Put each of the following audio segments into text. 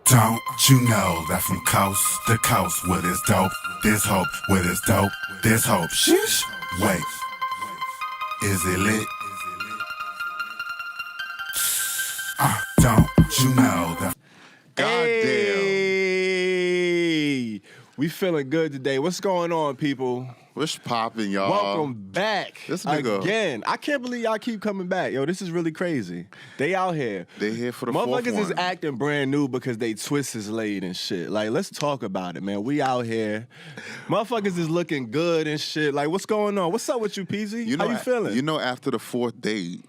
Don't you know that from coast to coast, where there's dope, there's hope, where there's dope, there's hope. Sheesh. Wait, is it lit? Don't you know that? Hey, we feeling good today. What's going on, people? What's poppin', y'all? Welcome back This nigga again. I can't believe y'all keep coming back. Yo, this is really crazy. They out here. They here for the fourth one. Motherfuckers is acting brand new because they twist is laid and shit. Like, let's talk about it, man. We out here. Motherfuckers is looking good and shit. Like, what's going on? What's up with you, Peasy? How you feeling? You know, after the fourth date,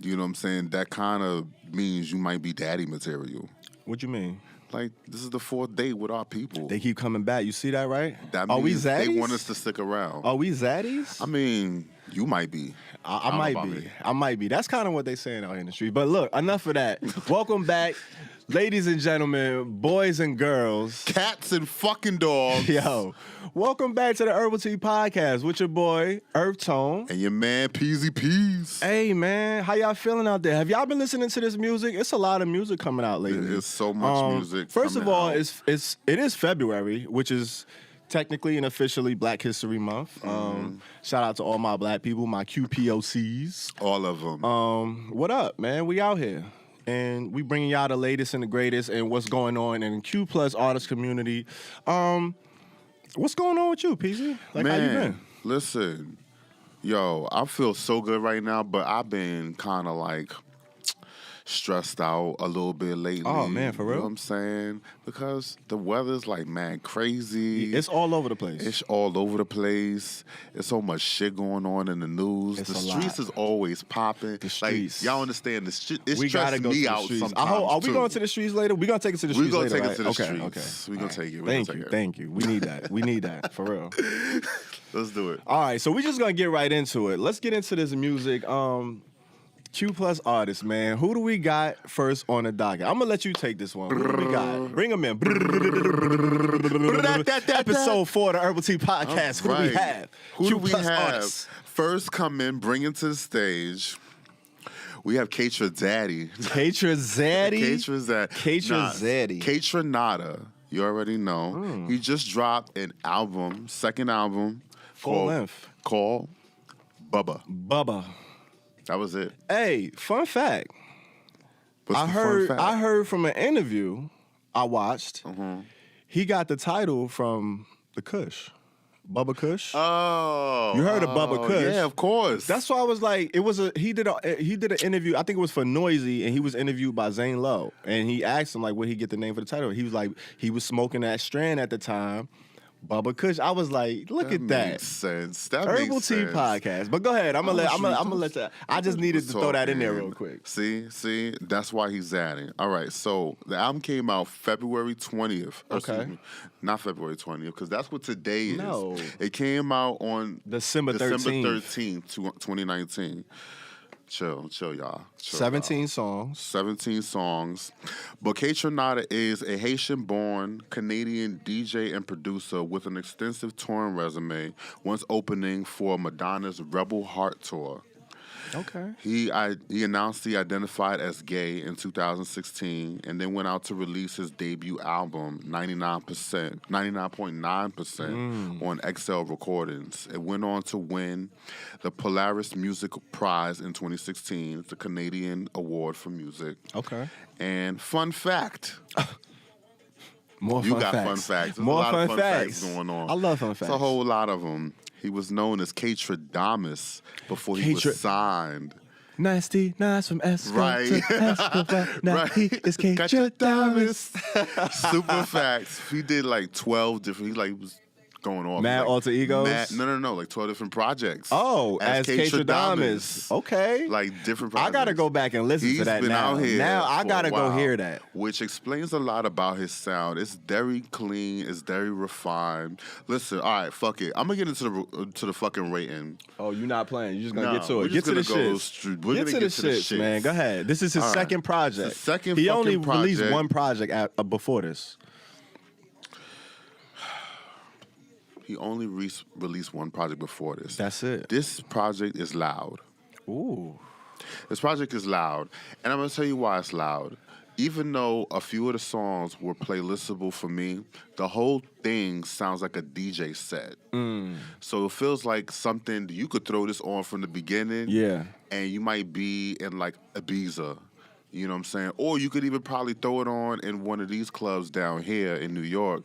you know what I'm saying, that kind of means you might be daddy material. What you mean? Like, this is the fourth date with our people. They keep coming back. You see that, right? That Are we means zaddies? they want us to stick around. Are we zaddies? I mean, you might be. I might be. I might be. That's kind of what they saying out here in the street. But look, enough of that. Welcome back, ladies and gentlemen, boys and girls. Cats and fucking dogs. Yo, welcome back to the Herbal Tea Podcast with your boy, EarthTone. And your man, Peasy Peas. Hey, man, how y'all feeling out there? Have y'all been listening to this music? It's a lot of music coming out lately. There's so much music First of coming all, out. it is February, which is technically and officially Black History Month. Shout out to all my black people, my QPOCs. All of them. What up, man? We out here. And we bringing y'all the latest and the greatest and what's going on in the Q Plus artist community. What's going on with you, PZ? Like, Man, how you been? Listen, yo, I feel so good right now, but I've been kind of like stressed out a little bit lately. Oh, man, for real? You know what I'm saying? Because the weather's like, man, crazy. It's all over the place. It's all over the place. There's so much shit going on in the news. It's the a streets lot. is always popping. The streets. Like, y'all understand the shit? It We gotta stresses go to me the out streets. sometimes, Are we too. going to the streets later? We're going to take it to the streets We're later, gonna take it right? to the Okay. streets. We're gonna take it. Thank you. We need that. We need that, for real. Let's do it. All right, so we're just going to get right into it. Let's get into this music. Q Plus artists, man. Who do we got first on the docket? I'm going to let you take this one. Who do we got? Bring them in. Episode 4 of the Herbal Tea Podcast. Who do we have? Who Q do we Plus have? artists. First come in, bring it to the stage. We have Kaytranada. Kaytranada. Kaytranada. You already know. He just dropped an album, second album. Full length. Called Bubba. Bubba. That was it. Hey, fun fact. What's the fun fact? I heard from an interview I watched. He got the title from the Kush, Bubba Kush. Oh, You heard of Bubba Kush? Yeah, of course. That's why I was like, he did an interview. I think it was for Noisy, and he was interviewed by Zane Lowe, and he asked him like, where he get the name for the title. He was like, he was smoking that strand at the time. Bubba Kush. I was like, look at that. Makes sense. That Herbal makes Tea sense. Podcast. But go ahead. I'm gonna let that. I just needed to throw that in there real quick. See, that's why he's adding. All right, so the album came out February 20th. Okay. Excuse me, not February 20th, because that's what today is. No. It came out on December 13th. 2019. Chill, y'all. Chill, 17 y'all. songs. 17 songs. But Kaytranada is a Haitian-born Canadian DJ and producer with an extensive touring resume, once opening for Madonna's Rebel Heart tour. Okay. He announced he identified as gay in 2016 and then went out to release his debut album, 99.9% on XL Recordings. It went on to win the Polaris Music Prize in 2016, the Canadian Award for Music. Okay. And fun fact. More You fun got facts. fun facts. There's More a lot fun of fun facts. going on. I love fun It's facts. a whole lot of them. He was known as Kaytranada before he was signed. Nasty, nice from Escobar Right. to Escobar. Now Right. he is Kaytranada. Super facts. He did like 12 different. He was going off. Mad like, alter egos? No. Like 12 different projects. Oh, as Kaytranada. Okay. Like different projects. I gotta go back and listen He's to that been now. out here Now I for gotta a go while, hear that. Which explains a lot about his sound. It's very clean. It's very refined. Listen, all right, fuck it. I'm gonna get into the fucking rating. Oh, you're not playing. You're just gonna Nah, get to we're it. Get just to the gonna go shits. we're Get gonna to the shits, man. Go ahead. This is his All right. second project. It's the second he fucking only released project. one project before this. He only released one project before this. That's it. This project is loud. Ooh. This project is loud. And I'm going to tell you why it's loud. even though a few of the songs were playlistable for me, the whole thing sounds like a DJ set. So it feels like something you could throw this on from the beginning. Yeah. And you might be in like Ibiza. You know what I'm saying? Or you could even probably throw it on in one of these clubs down here in New York.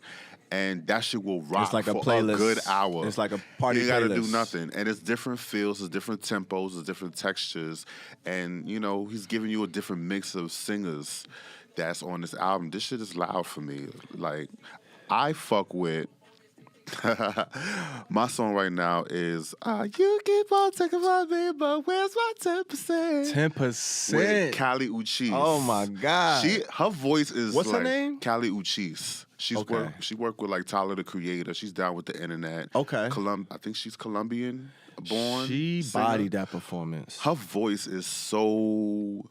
And that shit will rock It's like for a playlist. a good hour. It's like a party You gotta playlist. do nothing. And it's different feels, it's different tempos, it's different textures. And, you know, he's giving you a different mix of singers that's on this album. This shit is loud for me. Like, I fuck with... my song right now is You Keep On Taking My Me, but where's my 10%? 10%. With Kali Uchis. Oh my God. Her voice is What's her like name? Kali Uchis. She worked with like Tyler the Creator. She's down with the internet. Okay. I think she's Colombian born. She singer. bodied that performance. Her voice is so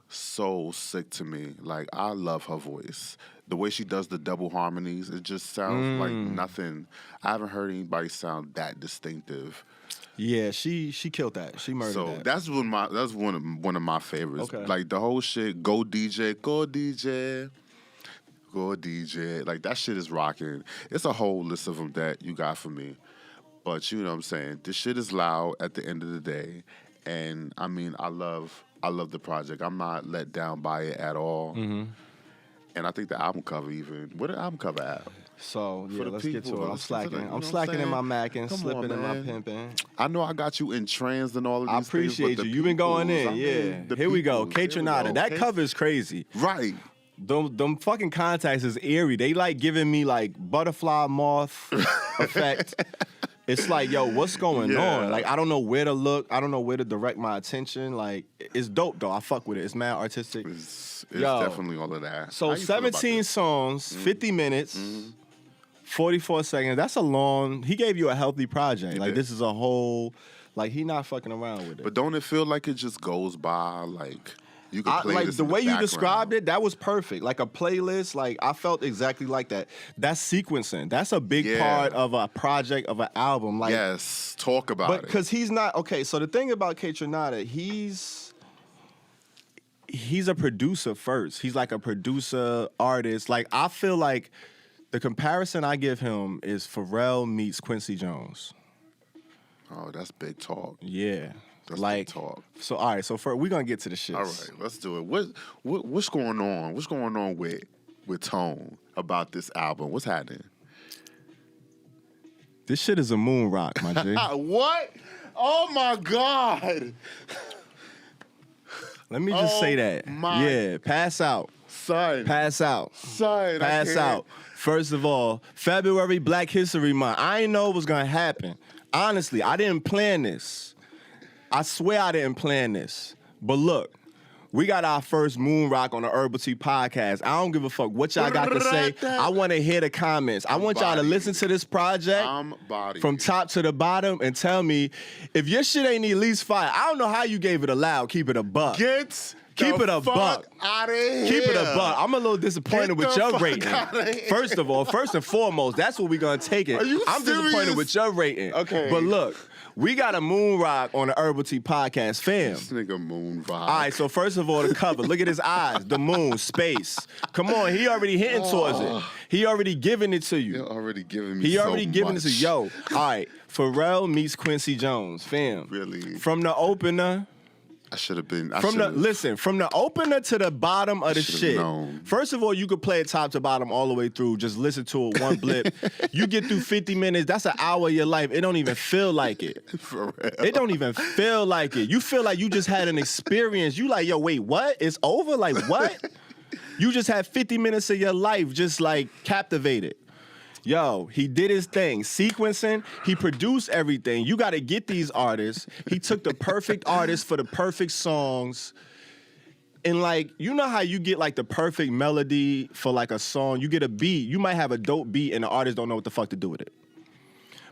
sick to me. Like, I love her voice. The way she does the double harmonies, it just sounds like nothing. I haven't heard anybody sound that distinctive. Yeah, she killed that. She murdered So that. that's one of my favorites. Okay. Like the whole shit, go DJ, go DJ. Go DJ. Like, that shit is rocking. It's a whole list of them that you got for me. But you know what I'm saying? This shit is loud at the end of the day. And, I mean, I love the project. I'm not let down by it at all. Mm-hmm. And I think the album cover even... Where the album cover at? So, yeah, the let's get people, to it. I'm let's get to slacking. that, you know I'm what I'm slacking in my saying? macking, Come slipping on, in my man. pimping. I know I got you entranced and all of these I things, appreciate but you. the You've been going in, peoples, I yeah. mean, the Here we go. peoples. Here we Kaytranada. go. That cover is crazy. Right. Them fucking contacts is eerie. They like giving me like butterfly moth effect. It's like, yo, what's going Yeah. on? Like, I don't know where to look. I don't know where to direct my attention. Like, it's dope though. I fuck with it. It's mad artistic. It's Yo. definitely all of that. So How you feel about 17 this? songs, 50 minutes, 44 seconds. That's a long. He gave you a healthy project. Like, did. this is a whole. Like, he not fucking around with it. But don't it feel like it just goes by? Like, you can play like this the in way you background. described it, that was perfect. Like a playlist, like I felt exactly like that. That's sequencing. That's a big Yeah. part of a project, of an album. Like, Yes, talk about but it. because he's not okay. So the thing about Kaytranada, he's a producer first. He's like a producer, artist. Like, I feel like the comparison I give him is Pharrell meets Quincy Jones. Oh, that's big talk. Yeah. That's like, big talk. So all right, so we're gonna get to the shit. All right, let's do it. What's going on? What's going on with Tone about this album? What's happening? This shit is a moon rock, my G. What? Oh my God, Let me just say that. my- Yeah, pass out. son, Pass out. son, I Pass can't. out. First of all, February Black History Month. I didn't know it was gonna happen. Honestly, I didn't plan this. I swear I didn't plan this. But look, we got our first moon rock on the Herbal Tea Podcast. I don't give a fuck what y'all got to say. I want to hear the comments. I want y'all to body. listen to this project I'm body from top to the bottom and tell me if your shit ain't at least fire. I don't know how you gave it a loud. Keep it a buck. Keep it a buck. Out of here. Keep it a buck. I'm a little disappointed Get with the your fuck rating. outta here. First of all, first and foremost, that's what we're gonna take it. Are you I'm serious? disappointed with your rating. Okay. But look, we got a moon rock on the Herbal Tea Podcast, fam. This nigga moon vibe. All right, so first of all, the cover. Look at his eyes, the moon, space. Come on, he already hitting towards it. He already giving it to you. You're already giving me He so already giving it much. to you. Yo, all right, Pharrell meets Quincy Jones, fam. Really? From the opener. I should have been. From the opener to the bottom of the should've shit. known. First of all, you could play it top to bottom all the way through. Just listen to it one blip. You get through 50 minutes. That's an hour of your life. It don't even feel like it. For real. It don't even feel like it. You feel like you just had an experience. You like, yo, wait, what? It's over? Like, what? You just had 50 minutes of your life just like captivated. Yo, he did his thing. Sequencing, he produced everything. You got to get these artists. He took the perfect artists for the perfect songs. And like, you know how you get like the perfect melody for like a song? You get a beat. You might have a dope beat and the artist don't know what the fuck to do with it.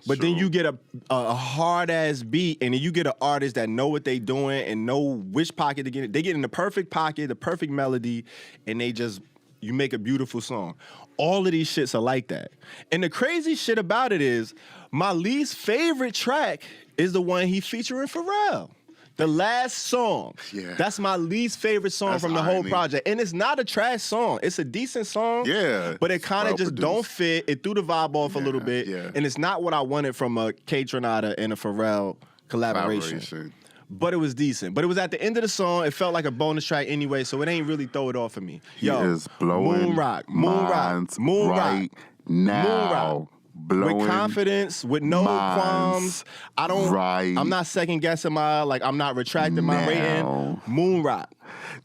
But then True. you get a hard-ass beat, and then you get an artist that know what they doing and know which pocket to get it. They get in the perfect pocket, the perfect melody, and you make a beautiful song. All of these shits are like that. And the crazy shit about it is, my least favorite track is the one he featuring Pharrell. The last song. Yeah. That's my least favorite song That's from the whole irony. project. And it's not a trash song. It's a decent song. Yeah. But it kind of just don't fit. It threw the vibe off a little bit. Yeah. And it's not what I wanted from a Kaytranada and a Pharrell collaboration. But it was decent. But it was at the end of the song. It felt like a bonus track anyway, so it ain't really throw it off for me. He is blowing minds right now. Blowing with confidence, with no qualms. I'm not second guessing I'm not retracting my rating. Moon Rock.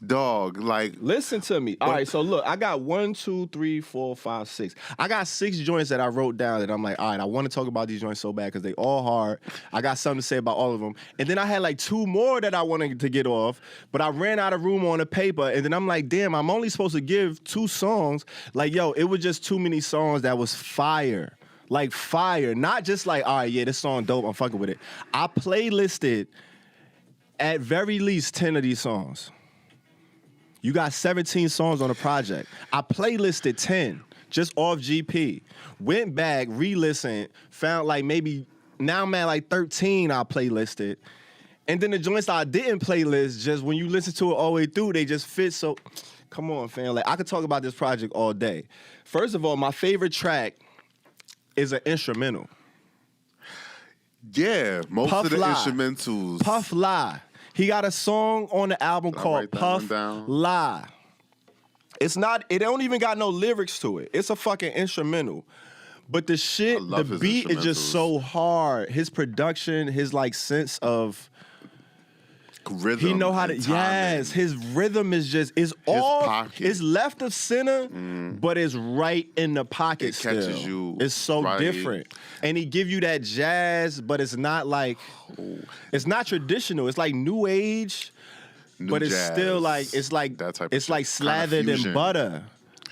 Dog, like, listen to me. All right, so look, I got 1, 2, 3, 4, 5, 6. I got 6 joints that I wrote down that I'm like, all right, I want to talk about these joints so bad because they all hard. I got something to say about all of them. And then I had like 2 more that I wanted to get off, but I ran out of room on the paper. And then I'm like, damn, I'm only supposed to give 2 songs. Like, yo, it was just too many songs that was fire. Like fire, not just like, all right, yeah, this song dope, I'm fucking with it. I playlisted at very least 10 of these songs. You got 17 songs on the project. I playlisted 10 just off GP. Went back, re-listened, found like maybe, now I'm at like 13 I playlisted. And then the joints I didn't playlist, just when you listen to it all the way through, they just fit so, come on, fam. Like, I could talk about this project all day. First of all, my favorite track is an instrumental. yeah, most Puff of the Lie. instrumentals. Puff Lie. He got a song on the album called write that Puff one down? Lie. It don't even got no lyrics to it. It's a fucking instrumental. But the shit, I love the his beat is just instrumentals. so hard. His production, his like sense of Rhythm. he know how to. and timing. Yes, his rhythm is just it's off. pocket. It's left of center, but it's right in the pocket. It catches still. you It's so right. different, and he give you that jazz, but it's not like it's not traditional. It's like new age, New but it's jazz. still like it's like That type of it's shit. like Kinda slathered in fusion. butter.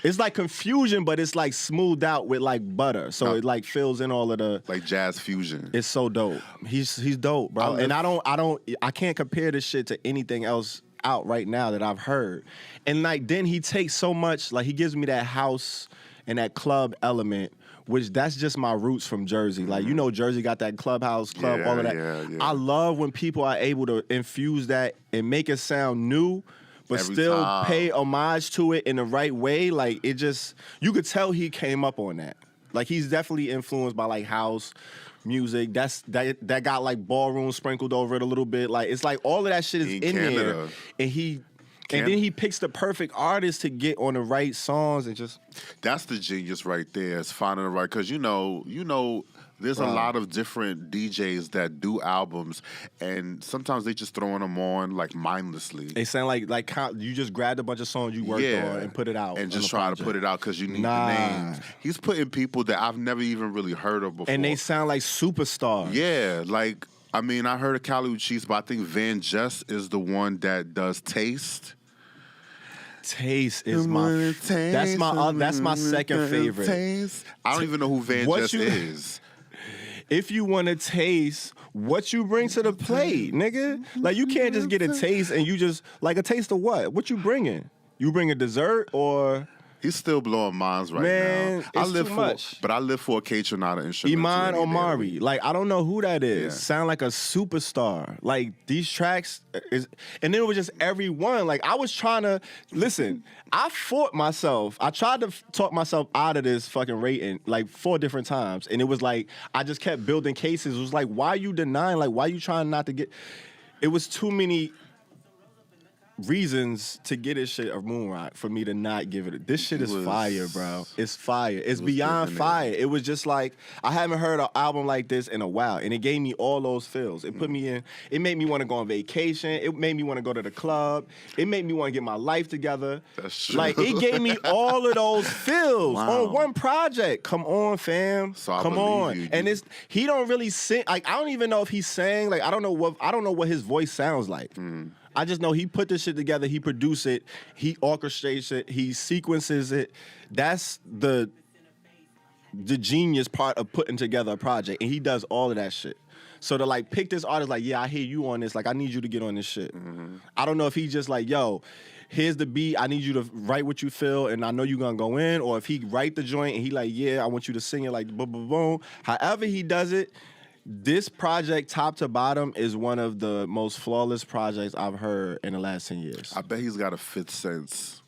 It's like confusion, but it's like smoothed out with like butter, so it like fills in all of the. Like jazz fusion. It's so dope. He's dope, bro. And I can't compare this shit to anything else out right now that I've heard. And like then he takes so much, like he gives me that house and that club element, which that's just my roots from Jersey. Like, you know, Jersey got that clubhouse club, all of that. Yeah. I love when people are able to infuse that and make it sound new, but Every still time. pay homage to it in the right way. Like, it just, you could tell he came up on that. Like, he's definitely influenced by like house music. That got like ballroom sprinkled over it a little bit. Like, it's like all of that shit is In in there. Canada. And then he picks the perfect artist to get on the right songs and just. That's the genius right there. Is finding the right, because you know, there's a lot of different DJs that do albums, and sometimes they just throwing them on like mindlessly. They sound like you just grabbed a bunch of songs you worked on and put it out. and just try to put it out because you need Nah. the names. He's putting people that I've never even really heard of before, And they sound like superstars. yeah, like. I mean, I heard of Cali with Cheese, but I think Van Just is the one that does Taste. Taste is that's my second favorite. Taste. I don't even know who Van What Just you- is. If you want to taste what you bring to the plate, nigga, like you can't just get a taste and you just like a taste of what? What you bringing? You bring a dessert or He's still blowing minds right Man, now. it's too much. But I live for a Kaytranada instrumental. Iman any day of the Omari? week. Like I don't know who that is. Yeah. Sound like a superstar. Like these tracks is, and then it was just every one. Like I was trying to listen. I fought myself. I tried to talk myself out of this fucking rating like 4 different times, and it was like I just kept building cases. It was like, why you denying? Like why you trying not to get? It was too many reasons to get this shit a moon rock for me to not give it. This shit is fire, bro. It's fire. It's beyond giving it. fire. It was just like I haven't heard an album like this in a while, and it gave me all those feels. It put me in. It made me want to go on vacation. It made me want to go to the club. It made me want to get my life together. That's true. Like it gave me all of those feels Wow. on one project. Come on, fam. So I Come believe on. you. And he don't really sing. Like I don't even know if he sang. Like I don't know what his voice sounds like. I just know he put this shit together, he produced it, he orchestrates it, he sequences it. That's the genius part of putting together a project, and he does all of that shit. So to like pick this artist, like, yeah, I hear you on this, like I need you to get on this shit. I don't know if he just like, yo, here's the beat, I need you to write what you feel, and I know you're gonna go in, or if he write the joint and he like, yeah, I want you to sing it like boom, boom, boom. However he does it, This project, top to bottom, is one of the most flawless projects I've heard in the last 10 years. I bet he's got a fifth sense.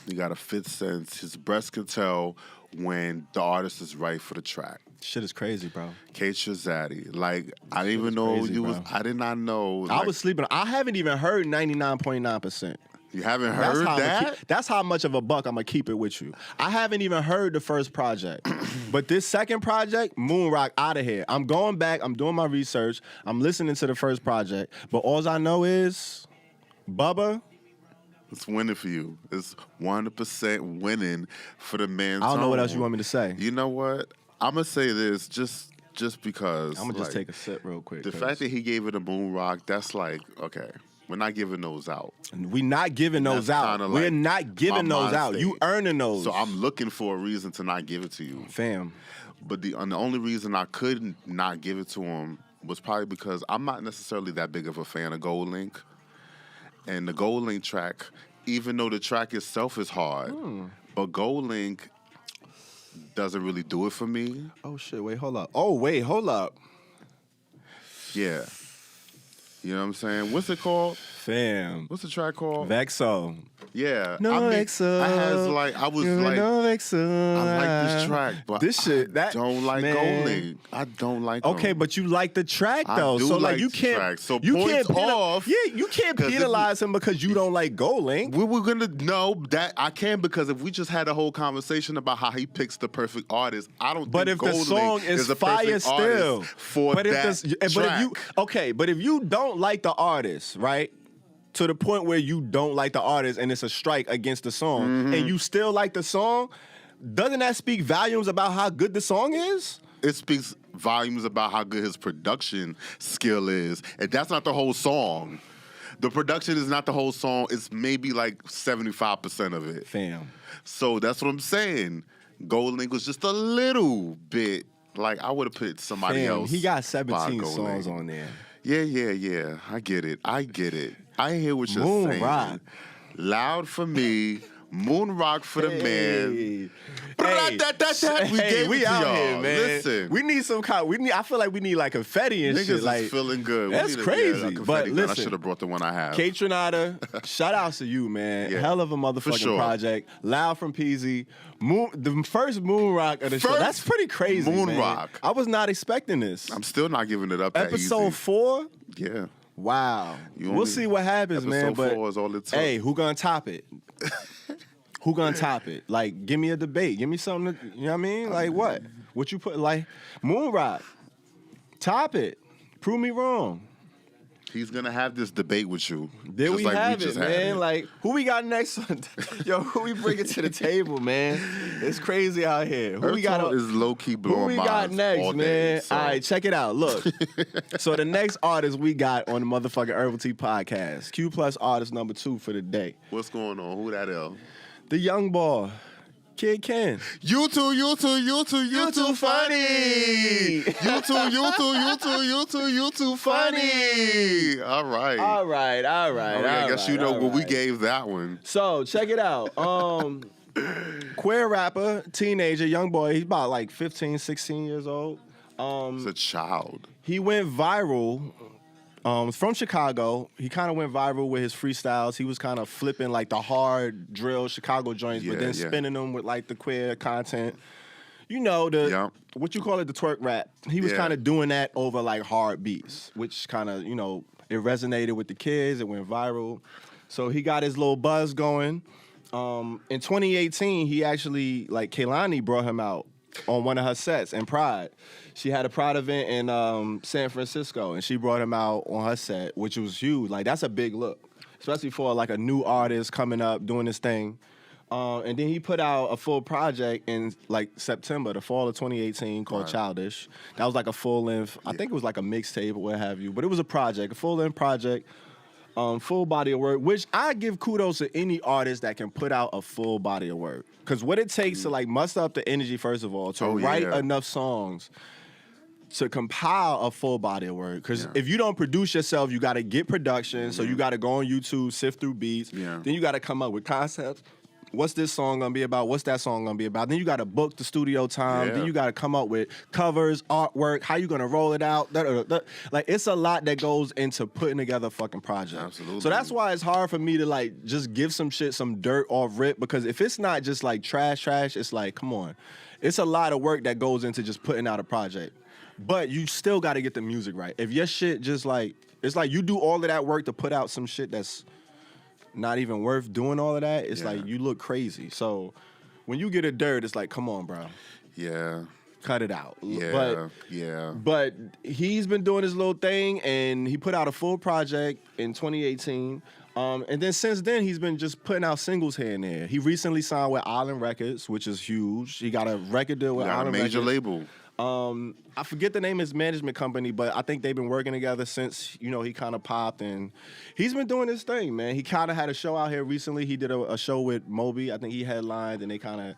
He got a fifth sense. His breast can tell when the artist is right for the track. Shit is crazy, bro. Kaytranada. Like, I didn't even know crazy, you was. bro. I did not know. I like, was sleeping. I haven't even heard 99.9%. You haven't heard that? That's how much of a buck I'm going to keep it with you. I haven't even heard the first project. But this second project, Moon Rock, out of here. I'm going back. I'm doing my research. I'm listening to the first project. But all I know is, Bubba. It's winning for you. It's 100% winning for the man. I don't know what else you want me to say. You know what? I'm going to say this just because. I'm going to just take a sip real quick. The fact that he gave it a Moon Rock, that's like, okay. We're not giving those out. We're not giving those out. We're not giving those out. You earning those. So I'm looking for a reason to not give it to you. Fam. But the only reason I could not give it to him was probably because I'm not necessarily that big of a fan of Gold Link. And the Gold Link track, even though the track itself is hard, but Gold Link doesn't really do it for me. Oh, shit. Wait, hold up. Yeah. You know what I'm saying? What's it called? Fam. What's the track called? Vexo. Yeah. No Vexo. I was like, no Vexo. I like this track, but this shit, I don't like Gold Link. I don't like Okay, him. but you like the track though. I do so like you the can't track. So you points can't off. Yeah, you can't 'Cause if penalize him because you don't like Gold Link. We were gonna know that I can because if we just had a whole conversation about how he picks the perfect artist, I don't But think if the Gold song Link is a fire perfect still, artist for but if you don't like the artist, right? To the point where you don't like the artist and it's a strike against the song, and you still like the song, doesn't that speak volumes about how good the song is? It speaks volumes about how good his production skill is, and that's not the whole song. The production is not the whole song. It's maybe like 75% of it. Fam. So that's what I'm saying. Gold Link was just a little bit like I would have put somebody else. He got by 17 Gold songs Link. on there. Yeah. I get it. I hear what you're Moon saying. Rock. Loud for me. Moon Rock for the man. Hey, we out y'all. here, man. Listen. We need some kind. I feel like we need like confetti and Niggas shit. is Like feeling good. That's crazy. But I listen, should have brought the one I have. Kaytranada, shout outs to you, man. Yeah. Hell of a motherfucking sure. project. Loud from Peasy. The first Moon Rock of the show. That's pretty crazy. Moon man. Rock. I was not expecting this. I'm still not giving it up that Episode easy. 4? Yeah. Wow. We'll see what happens, man. Episode But 4 is all it took. hey, who gonna top it? Who gonna top it? Like, give me a debate. Give me something. You know what I mean? Like, what? What you put? Like, Moon Rock. Top it. Prove me wrong. He's gonna have this debate with you. There just we like have we it, just had man. it. Like, who we got next? Yo, who we bringing to the table, man? It's crazy out here. Who we got? EarthTone is low key blowing Who we got minds next, all man? day, so. All right, check it out. Look, so the next artist we got on the motherfucking Herbal Tea Podcast, Q Plus artist number 2 for the day, What's going on? Who that is? the young boy, Kid Kenn. You too funny. You too funny. All right. All right. I guess you know what we gave that one. So check it out. Queer rapper, teenager, young boy. He's about like 15, 16 years old. It's a child. He went viral. From Chicago. He kind of went viral with his freestyles. He was kind of flipping like the hard drill Chicago joints, but then spinning them with like the queer content. You know, what you call it, the twerk rap. He was kind of doing that over like hard beats, which kind of, you know, it resonated with the kids. It went viral. So he got his little buzz going. In 2018, he actually, like, Kehlani brought him out on one of her sets in Pride. She had a Pride event in San Francisco, and she brought him out on her set, which was huge. Like, that's a big look, especially for, like, a new artist coming up, doing this thing. And then he put out a full project in, like, September, the fall of 2018, called Childish. That was, like, a full-length, I think it was, like, a mixtape or what have you. But it was a project, a full-length project. Full body of work, which I give kudos to any artist that can put out a full body of work. Because what it takes to like muster up the energy, first of all, to write enough songs to compile a full body of work. Because if you don't produce yourself, you got to get production. So you got to go on YouTube, sift through beats. Then you got to come up with concepts. what's this song gonna be about? What's that song gonna be about? Then you gotta book the studio time. Yeah. Then you gotta come up with covers, artwork, how you gonna roll it out. Like, it's a lot that goes into putting together a fucking project. Absolutely. So that's why it's hard for me to like just give some shit some dirt off rip, because if it's not just like trash, it's like, come on. It's a lot of work that goes into just putting out a project. But you still gotta get the music right. If your shit just like, it's like you do all of that work to put out some shit that's not even worth doing all of that, it's like you look crazy. So when you get a dirt, it's like, come on, bro. Yeah. Cut it out. Yeah. But he's been doing his little thing, and he put out a full project in 2018. And then since then, he's been just putting out singles here and there. He recently signed with Island Records, which is huge. He got a record deal with Island Records. Major label. I forget the name of his management company, but I think they've been working together since, you know, he kind of popped, and he's been doing his thing, man. He kind of had a show out here recently. He did a show with Moby. I think he headlined, and they kind of,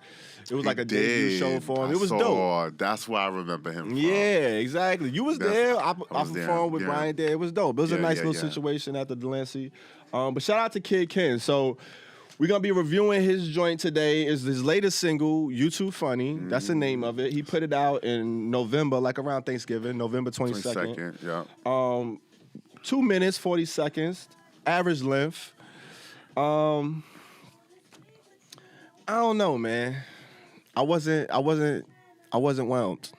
it was like a debut show for him. It was dope. That's where I remember him from. Yeah, exactly. You was there. I performed with Brian there. It was dope. It was a nice little situation at the Delancey. But shout out to Kid Kenn. So we're going to be reviewing his joint today. Is his latest single, You Too Funny. That's the name of it. He put it out in November, like around Thanksgiving, November 22nd. 22nd, 2 minutes, 40 seconds, average length. I don't know, man. I wasn't whelmed.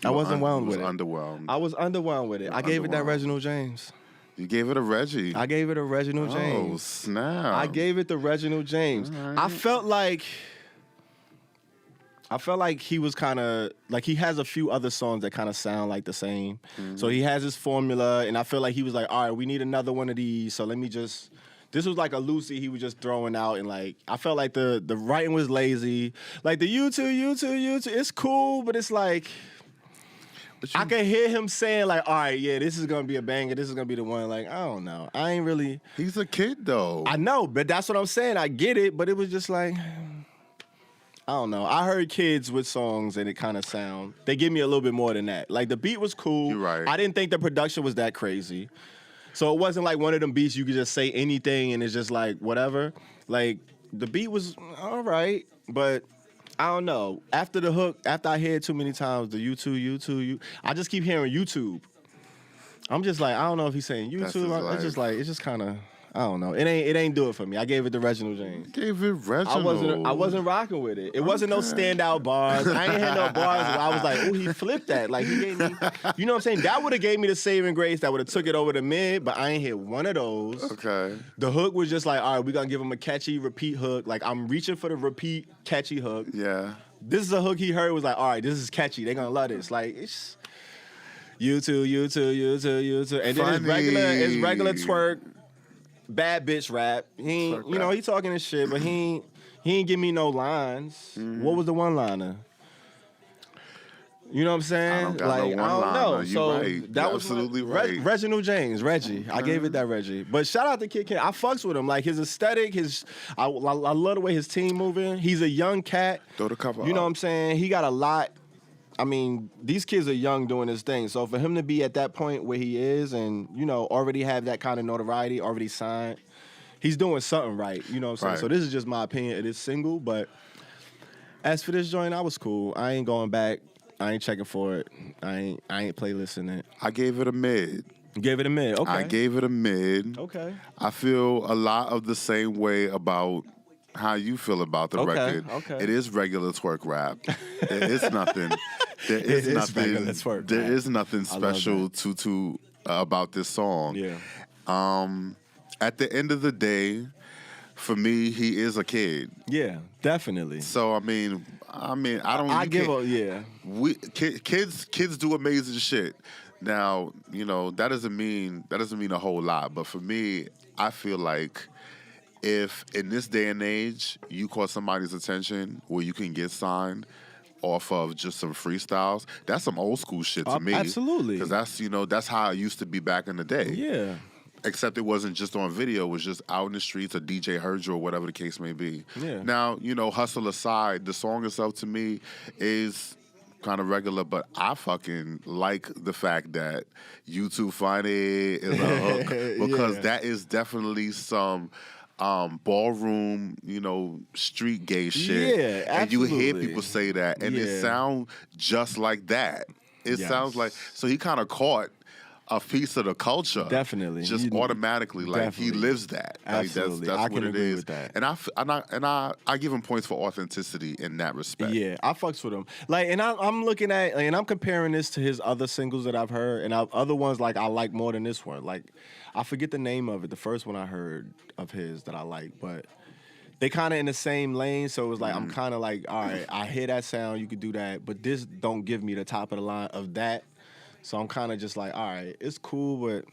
I wasn't whelmed with it. Underwhelmed. I was underwhelmed with it. I gave it that Reginald James. You gave it a Reggie. I gave it a Reginald James. Oh, snap. I gave it to Reginald James. Right. I felt like he was kind of, like, he has a few other songs that kind of sound like the same. Mm-hmm. So he has his formula, and I feel like he was like, all right, we need another one of these, so let me just, this was like a Lucy he was just throwing out, and like, I felt like the writing was lazy. Like the you too, it's cool, but it's like, I can hear him saying like, all right, yeah, this is going to be a banger. This is going to be the one. Like, I don't know. I ain't really. He's a kid, though. I know, but that's what I'm saying. I get it, but it was just like, I don't know. I heard kids with songs and it kind of sound, they give me a little bit more than that. Like, the beat was cool. You're right. I didn't think the production was that crazy. So it wasn't like one of them beats you could just say anything and it's just like, whatever. Like, the beat was all right, but I don't know. After the hook, after I hear it too many times, the you, I just keep hearing YouTube. I'm just like, I don't know if he's saying YouTube. It's just like, it's just kind of, I don't know. It ain't do it for me. I gave it to Reginald James. Gave it Reginald. I wasn't rocking with it. It wasn't no standout bars. I ain't had no bars where I was like, oh, he flipped that. Like, he gave me, you know what I'm saying? That would have gave me the saving grace. That would have took it over the mid, but I ain't hit one of those. Okay. The hook was just like, all right, we're going to give him a catchy repeat hook. Like, I'm reaching for the repeat catchy hook. Yeah. This is a hook he heard, was like, all right, this is catchy. They're going to love this. Like, it's you too. And then it's regular twerk, bad bitch rap. He ain't, you know, he talking his shit, but he ain't give me no lines. Mm-hmm. What was the one-liner? You know what I'm saying? I don't got like, no I don't know. You're So right. that You're was absolutely right. Reginald James, Reggie. I gave it that Reggie. But shout out to Kid Kenn. I fucks with him. Like, his aesthetic, I love the way his team moving. He's a young cat. Throw the cover You know up. what I'm saying? He got a lot. I mean, these kids are young doing this thing. So for him to be at that point where he is and, you know, already have that kind of notoriety, already signed, he's doing something right. You know what I'm saying? Right. So this is just my opinion. It is single, but as for this joint, I was cool. I ain't going back. I ain't checking for it. I ain't playlisting it. I gave it a mid. You gave it a mid. Okay. I gave it a mid. Okay. I feel a lot of the same way about how you feel about the record. Okay. It is regular twerk rap. There is nothing. There is nothing. Regular twerk there rap. is nothing special to about this song. Yeah. At the end of the day, for me, he is a kid. Yeah, definitely. So I mean, I don't. I give a yeah. Kids do amazing shit. Now, you know, that doesn't mean a whole lot. But for me, I feel like if in this day and age you caught somebody's attention where you can get signed off of just some freestyles, that's some old school shit to me. Absolutely. Because that's how it used to be back in the day. Yeah. Except it wasn't just on video, it was just out in the streets, a DJ heard you or whatever the case may be. Yeah. Now, you know, hustle aside, the song itself to me is kind of regular, but I fucking like the fact that You Too Funny is a hook because that is definitely some ballroom, street gay shit. Yeah, and you hear absolutely. people say that, and Yeah. it sounds just like that. It Yes. sounds like, so he kind of caught a piece of the culture, Definitely. just automatically, like he Definitely. lives that. Absolutely. Like, I that's what can it agree is. with that. And I give him points for authenticity in that respect. Yeah, I fucks with him. Like, and I'm looking at, and I'm comparing this to his other singles that I've heard, and other ones like I like more than this one. Like, I forget the name of it. The first one I heard of his that I like, but they kind of in the same lane. So it was like I'm kind of like, all right, I hear that sound, you could do that, but this don't give me the top of the line of that. So I'm kind of just like, all right, it's cool, but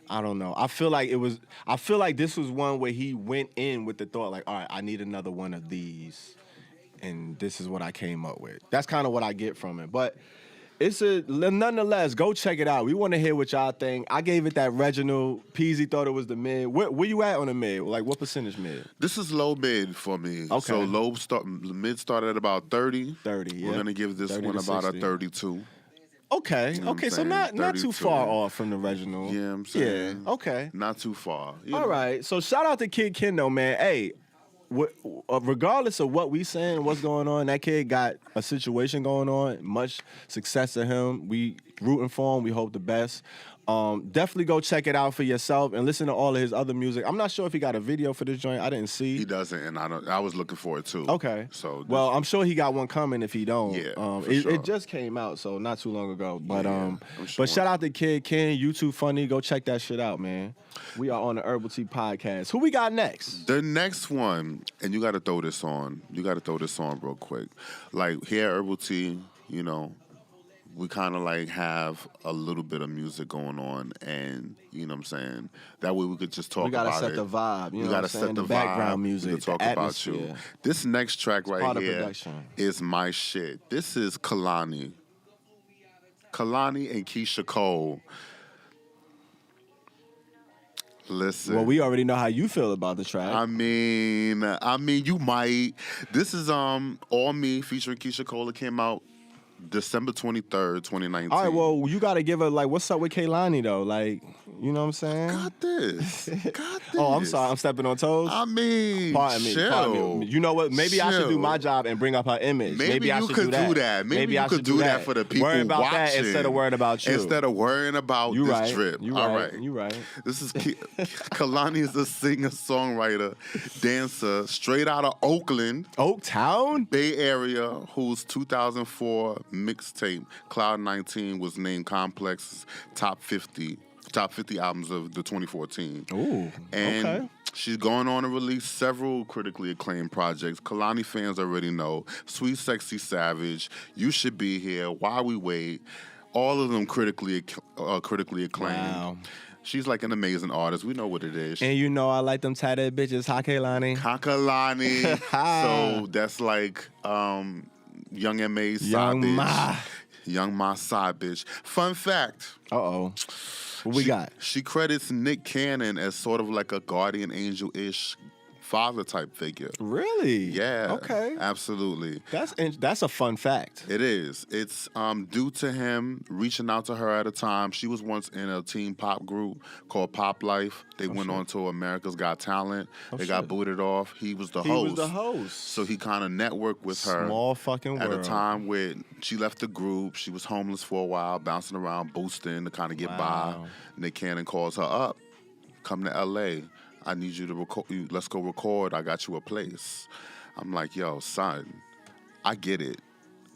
I don't know. I feel like this was one where he went in with the thought like, all right, I need another one of these, and this is what I came up with. That's kind of what I get from it. But nonetheless, go check it out. We want to hear what y'all think. I gave it that Reginald. Peasy thought it was the mid. Where you at on the mid? Like, what percentage mid? This is low mid for me. Okay. So mid started at about 30. 30, yeah. We're gonna give this 30 one to about 60. a 32. Okay, know what okay, I'm so saying? not too 32. far off from the Reginald. Yeah, I'm saying. Yeah, okay. Not too far. All right, so shout out to Kid Kenn though, man. Hey, regardless of what we saying and what's going on, that kid got a situation going on. Much success to him. We rooting for him. We hope the best. Definitely go check it out for yourself and listen to all of his other music. I'm not sure if he got a video for this joint. I didn't see. He doesn't, and I was looking for it too. Okay. So well, I'm sure he got one coming if he don't. Yeah, for it, sure. it just came out, so not too long ago. But I'm sure. but shout out to Kid Kenn, YouTube funny. Go check that shit out, man. We are on the Herbal Tea Podcast. Who we got next? The next one, and you got to throw this on. You got to throw this on real quick. Like here at Herbal Tea, we kind of like have a little bit of music going on, and you know what I'm saying? That way we could just talk about it. We gotta set the vibe. You know what I'm saying? set The vibe. background music, We could talk the about you. atmosphere. This next track right part of here production. is my shit. This is Kehlani. Kehlani and Keisha Cole. Listen. Well, we already know how you feel about the track. I mean, you might. This is All Me featuring Keisha Cole. It came out December 23rd, 2019. All right, well, you got to give her, like, what's up with Kehlani, though? Like, you know what I'm saying? Got this. Oh, I'm sorry. I'm stepping on toes. I mean, Pardon me. chill. Pardon me. You know what? Maybe I should do my job and bring up her image. Maybe I you should could do that. Maybe you I could should do that for the people Worry about watching. that instead of worrying about you. Instead of worrying about You this right. drip. You All right. right. You right. This is Kehlani is a singer, songwriter, dancer, straight out of Oakland, Oaktown? Bay Area, whose 2004 mixtape Cloud 19 was named Complex's top 50 albums of the 2014. Ooh, And okay. she's going on to release several critically acclaimed projects. Kehlani fans already know Sweet Sexy Savage, You Should Be Here, Why We Wait, all of them critically acclaimed. Wow. She's like an amazing artist. We know what it is. And you know I like them tatted bitches. Hi, Kehlani. Kehlani. So that's like Young M.A.'s side Young bitch. Ma. Young Ma side bitch. Fun fact. Uh-oh. What we got? She credits Nick Cannon as sort of like a guardian angel-ish father type figure. Really? Yeah. Okay. Absolutely. That's a fun fact. It is. It's due to him reaching out to her at a time. She was once in a teen pop group called Pop Life. They went on to America's Got Talent. They got booted off. He was the host. He was the host. So he kind of networked with her. Small fucking At world. a time where she left the group, she was homeless for a while, bouncing around, boosting to kind of get by. Nick Cannon calls her up. Come to L.A. I need you to record. Let's go record. I got you a place. I'm like, yo, son, I get it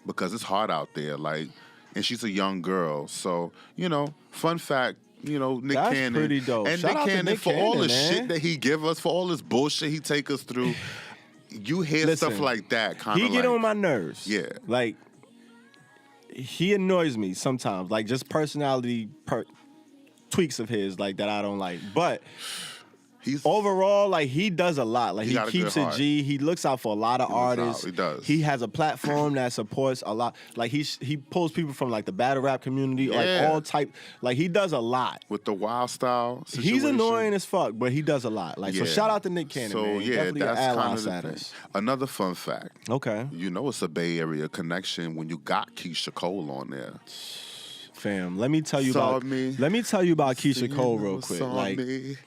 because it's hard out there. Like, and she's a young girl, so fun fact. Nick That's Cannon. pretty dope. And Shout Nick out to Cannon Nick for all Cannon, the man. shit that he give us, for all this bullshit he take us through. You hear stuff like that, kind of. He get on my nerves. Yeah. Like, he annoys me sometimes. Like, just personality tweaks of his, like, that I don't like. But overall, like, he does a lot. Like, he got a keeps good it heart. G. He looks out for a lot of artists. He does. He has a platform that supports a lot. Like, he pulls people from, like, the battle rap community, like, all type. Like, he does a lot. With the wild style situation. He's annoying as fuck, but he does a lot. Like, so Yeah. shout out to Nick Cannon, So man. yeah, Definitely that's an ally kind of the thing. status. Another fun fact. Okay. You know it's a Bay Area connection when you got Keisha Cole on there. Fam, let me tell you Saw about me. Keisha Cole real quick. Saw Like, me.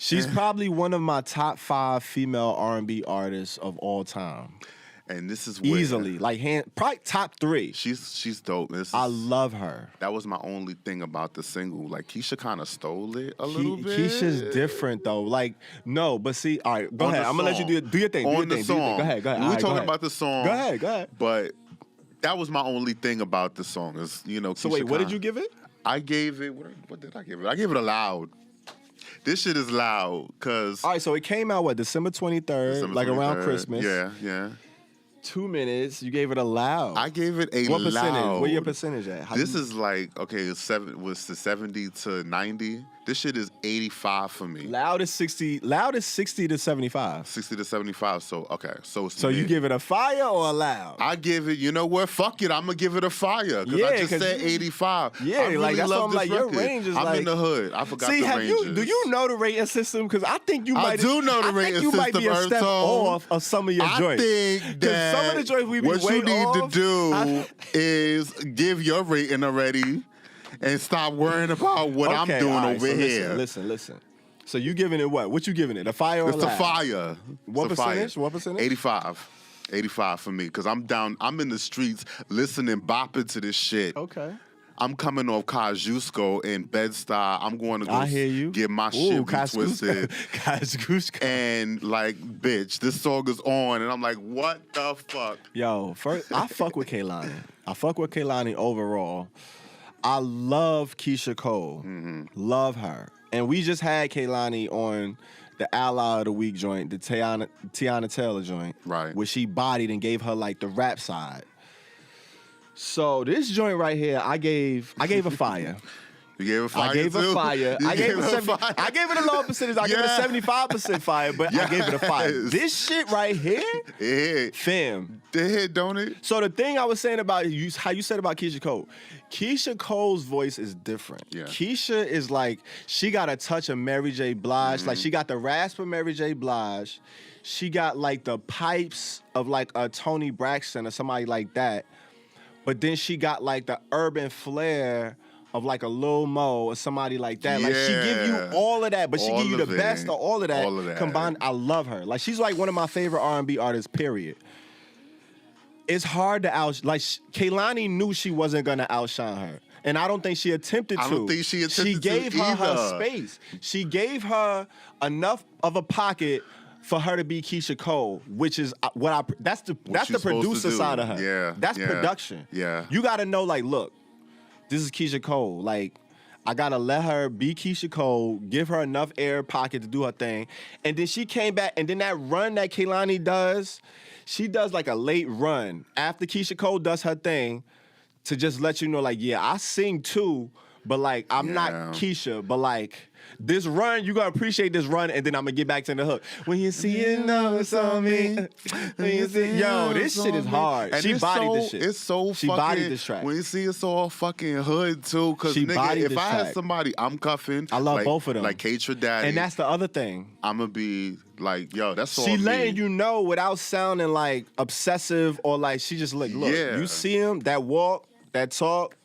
She's probably one of my top 5 female R&B artists of all time. And this is where Easily, like probably top 3. She's dope. I love her. That was my only thing about the single. Like Keisha kind of stole it a little bit. Keisha's different though. Like no, but see, all right, go ahead. I'm gonna let you do your thing. On the song, Go ahead. We were talking about the song. Go ahead. But that was my only thing about the song. Is So wait, what did you give it? I gave it. What did I give it? I gave it a loud. This shit is loud, cause. All right, so it came out December 23rd, like around Christmas. Yeah. 2 minutes. You gave it a loud. I gave it a what loud. percentage? Where your percentage at? This is like was the 70 to 90. This shit is 85 for me. Loud is 60. Loud is 60 to 75. 60 to 75. So okay. So you give it a fire or a loud? I give it. You know what? Fuck it. I'm gonna give it a fire because I just said 85. Yeah, I really like that's love what I'm this like. Your record. range is I'm in the hood. I forgot See, the ranges. do you know the rating system? Because I think you might. I do know the rating system. You might be a step EarthTone. off of some of your joints. I think that some of the joints we be what way you need off, to do is give your rating already. And stop worrying about what I'm doing over here. Listen. So you giving it what? What you giving it? A fire or a It's a loud? fire. What percentage? What percentage? 85. 85 for me. Because I'm down. I'm in the streets listening, bopping to this shit. Okay. I'm coming off Kosciuszko in Bed-Stuy. I'm going to go get my shit twisted. Kosciuszko. And like, bitch, this song is on. And I'm like, what the fuck? Yo, first, I fuck with Kehlani. I fuck with Kehlani overall. I love Keisha Cole. Mm-hmm. Love her. And we just had Kehlani on the Ally of the Week joint, the Tiana Taylor joint. Right. Where she bodied and gave her like the rap side. So this joint right here, I gave a fire. You gave it fire. I gave too? a fire. You I gave it a fire. I gave it a low percentage. I gave it a 75% fire, but I gave it a fire. This shit right here, it hit. fam. It hit, don't it? So the thing I was saying about you, how you said about Keisha Cole, Keisha Cole's voice is different. Yeah. Keisha is like, she got a touch of Mary J. Blige. Like she got the rasp of Mary J. Blige. She got like the pipes of like a Toni Braxton or somebody like that. But then she got like the urban flair of like a Lil Mo or somebody like that. Like she give you all of that, but she give you the best of all of that combined. I love her. Like she's like one of my favorite R&B artists, period. It's hard to Kehlani knew she wasn't gonna outshine her. And I don't think she attempted to. I don't think she attempted to She gave her either. space. She gave her enough of a pocket for her to be Keisha Cole, which is that's the producer side of her. Yeah. That's yeah, production. Yeah. You gotta know, like, look, this is Keisha Cole. Like, I gotta let her be Keisha Cole, give her enough air pocket to do her thing. And then she came back, and then that run that Kehlani does, she does like a late run after Keisha Cole does her thing to just let you know, like, yeah, I sing too, but like, I'm not Keisha, but like, this run, you gonna appreciate this run, and then I'm gonna get back to the hook. When you see it, know it's on me. When you see, yo, this shit is hard. And she bodied this shit. It's so she fucking. bodied this track. When you see it's all fucking hood too, because She nigga, bodied if this I track. had somebody I'm cuffing, I love like, both of them. like Kaytranada, And that's the other thing. I'm gonna be like, yo, that's all She me. letting you know without sounding like obsessive or like she just look. Yeah. You see him, that walk, that talk.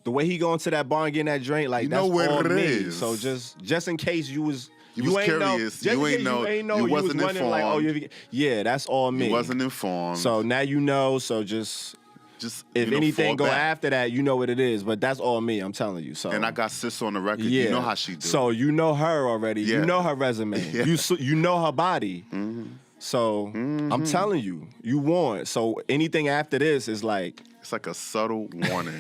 The way he going to that bar and getting that drink, like, You that's know what all it me. is. So just in case you was You was ain't curious. Know, You ain't know. You wasn't was wondering, like, oh, informed. yeah, that's all me. You wasn't informed. So now you know. So just if you know, anything fall go back. after that, you know what it is. But that's all me. I'm telling you. So And I got sis on the record. yeah. You know how she do. So you know her already. Yeah. You know her resume. Yeah. You know her body. So I'm telling you, you won. So anything after this is like, it's like a subtle warning.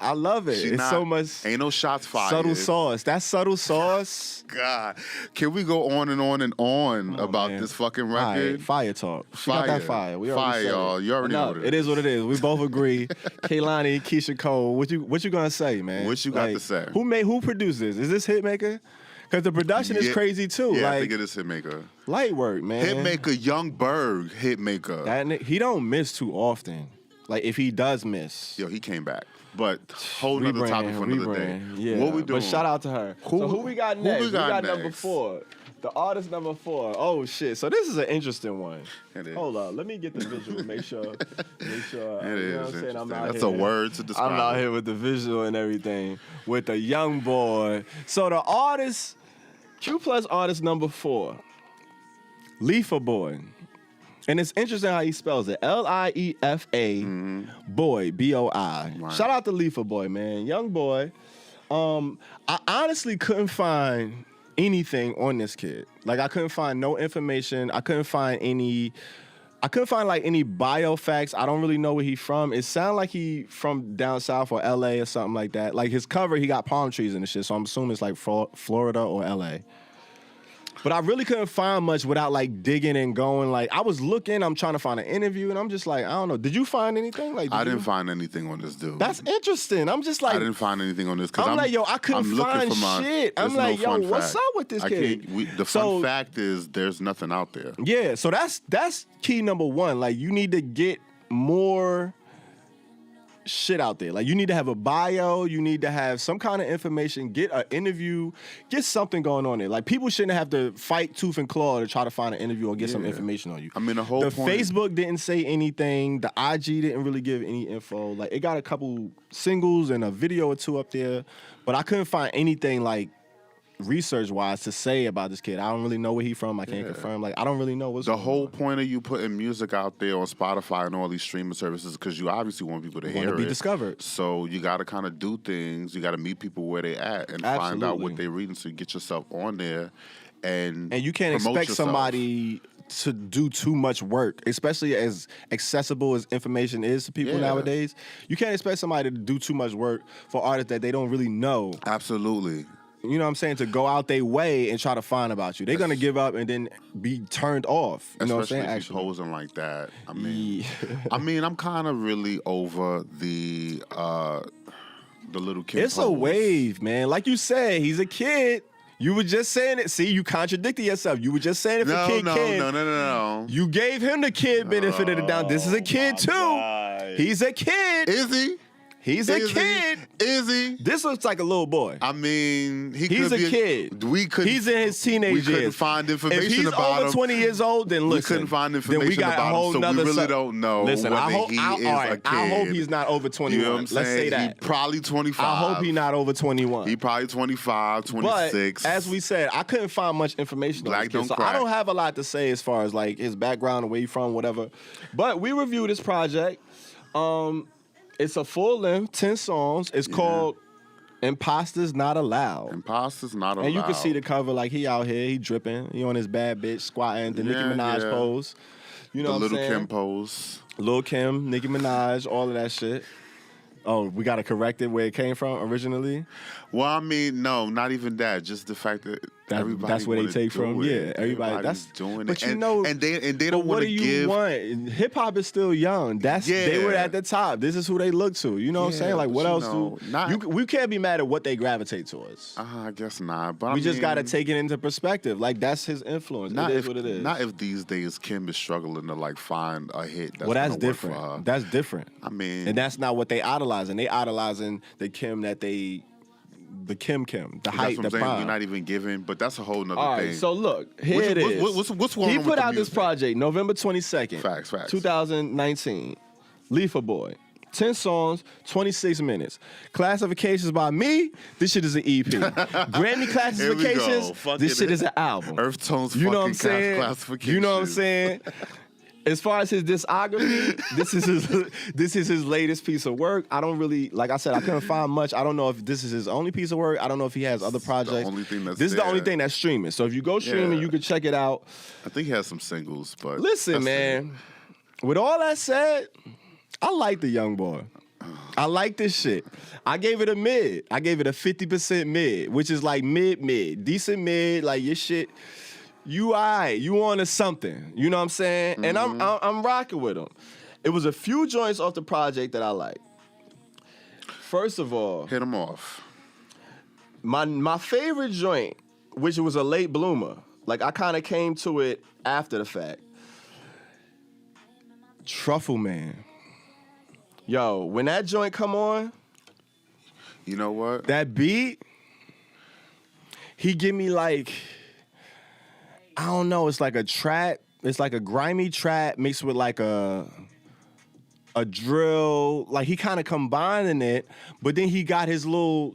I love it. It's so much. Ain't no shots fired. Subtle sauce. That subtle sauce. God, can we go on and on and on about man. this fucking All right, record? fire talk. She got that fire. We already Fire, said y'all. it. You already know No, what it is what it is. We both agree. Kehlani, Keisha Cole. What you gonna say, man? What you got to say? Who produced this? Is this Hitmaker? Because the production is crazy too. Yeah, I like think it is Hitmaker. light work, man. Hitmaker, Young Berg, Hitmaker. He don't miss too often. Like if he does miss. Yo, he came back. But whole nother topic for another day. Yeah. What we doing? But shout out to her. So who we got next? we got number next? 4. The artist number 4. Oh shit. So this is an interesting one. It is. Hold up. Let me get the visual. Make sure. It You know is what I'm saying? interesting. I'm out That's here. a word to describe. I'm out here with the visual and everything with the young boy. So the artist Q Plus artist number 4, Liefa Boy. And it's interesting how he spells it. Liefa Boy, B-O-I. Right. Shout out to Liefa Boy, man. Young boy. I honestly couldn't find anything on this kid. Like, I couldn't find no information. I couldn't find like any bio facts. I don't really know where he from. It sounded like he from down south or LA or something like that. Like his cover, he got palm trees and the shit. So I'm assuming it's like Florida or LA. But I really couldn't find much without like digging and going. Like I was looking, I'm trying to find an interview, and I'm just like, I don't know. Did you find anything? Like I didn't find anything on this dude. That's interesting. I'm just like, I didn't find anything on this. I'm like, yo, I couldn't find shit. I'm like, yo, what's up with this kid? The fun fact is, there's nothing out there. Yeah, so that's key number 1. Like, you need to get more shit out there. Like, you need to have a bio, you need to have some kind of information, get an interview, get something going on there. Like, people shouldn't have to fight tooth and claw to try to find an interview or get some information on you. I mean, the point... Facebook didn't say anything. The IG didn't really give any info. Like, it got a couple singles and a video or 2 up there, but I couldn't find anything like research-wise to say about this kid. I don't really know where he's from. I can't confirm. Like, I don't really know what's the going whole on. point of you putting music out there on Spotify and all these streaming services because you obviously want people to hear it. Be discovered. So you got to kind of do things. You got to meet people where they at and find out what they're reading so you get yourself on there and you can't expect somebody to do too much work, especially as accessible as information is to people nowadays. You can't expect somebody to do too much work for artists that they don't really know. Absolutely. You know what I'm saying? To go out their way and try to find about you. They're going to give up and then be turned off. You know what I'm saying? Especially posing like that. I mean, I'm kind of really over the little kid It's pose. a wave, man. Like you said, he's a kid. You were just saying it. See, you contradicted yourself. You were just saying it for Kid Kenn. No. You gave him the kid benefit of the doubt. This is a kid, too. God. He's a kid. Is he? He's a kid. Is he? This looks like a little boy. I mean, he's a kid. He's in his teenage years. We couldn't find information about him. If he's over 20 years old, then listen. We couldn't find information we got about him, so we really don't know listen, whether he is a kid. I hope he's not over 21. You know what I'm saying? Let's say that. He's probably 25. I hope he's not over 21. He probably 25, 26. But as we said, I couldn't find much information on this kid, so I don't have a lot to say as far as like his background, where he's from, whatever. But we reviewed this project. It's a full length, 10 songs. It's called Imposters Not Allowed. Imposters Not Allowed. And you can see the cover, like he out here, he dripping. He on his bad bitch squatting, the Nicki Minaj pose. You know what I'm saying? The Little Kim pose. Lil Kim, Nicki Minaj, all of that shit. Oh, we got to correct it where it came from originally? Well, I mean, no, not even that. Just the fact that everybody that's where they take from. Yeah, everybody's doing it. But you know, and they don't want to give. What do you want? Hip hop is still young. They were at the top. This is who they look to. You know what I'm saying? Like, what else we can't be mad at what they gravitate towards. I guess not. But we just got to take it into perspective. Like, that's his influence. It is what it is. Not if these days Kim is struggling to like find a hit. That's different. For her. That's different. I mean, and that's not what they idolizing. They idolizing the Kim the Kim, the height, the prime. We're not even giving, but that's a whole nother All thing. right, so look, here it is. What's going on? He put out this project November 22nd. Facts. 2019. Liefa Boy. 10 songs, 26 minutes. Classifications by me, this shit is an EP. Grammy classifications, this shit is an album. EarthTone's classifications. You know what I'm saying? As far as his discography, this is his latest piece of work. I don't really, like I said, I couldn't find much. I don't know if this is his only piece of work. I don't know if he has other projects. This is the only thing that's streaming. So if you go streaming, you can check it out. I think he has some singles, but listen, man. With all that said, I like the young boy. I like this shit. I gave it a mid. I gave it a 50% mid, which is like mid, decent mid, like your shit. You alright, you on to something. You know what I'm saying? Mm-hmm. And I'm rocking with him. It was a few joints off the project that I like. First of all, hit him off. My favorite joint, which was a late bloomer, like I kind of came to it after the fact. Truffle Man. Yo, when that joint come on, you know what? That beat, he give me like, I don't know, it's like a trap. It's like a grimy trap mixed with like a a drill, like he kind of combining it, but then he got his flow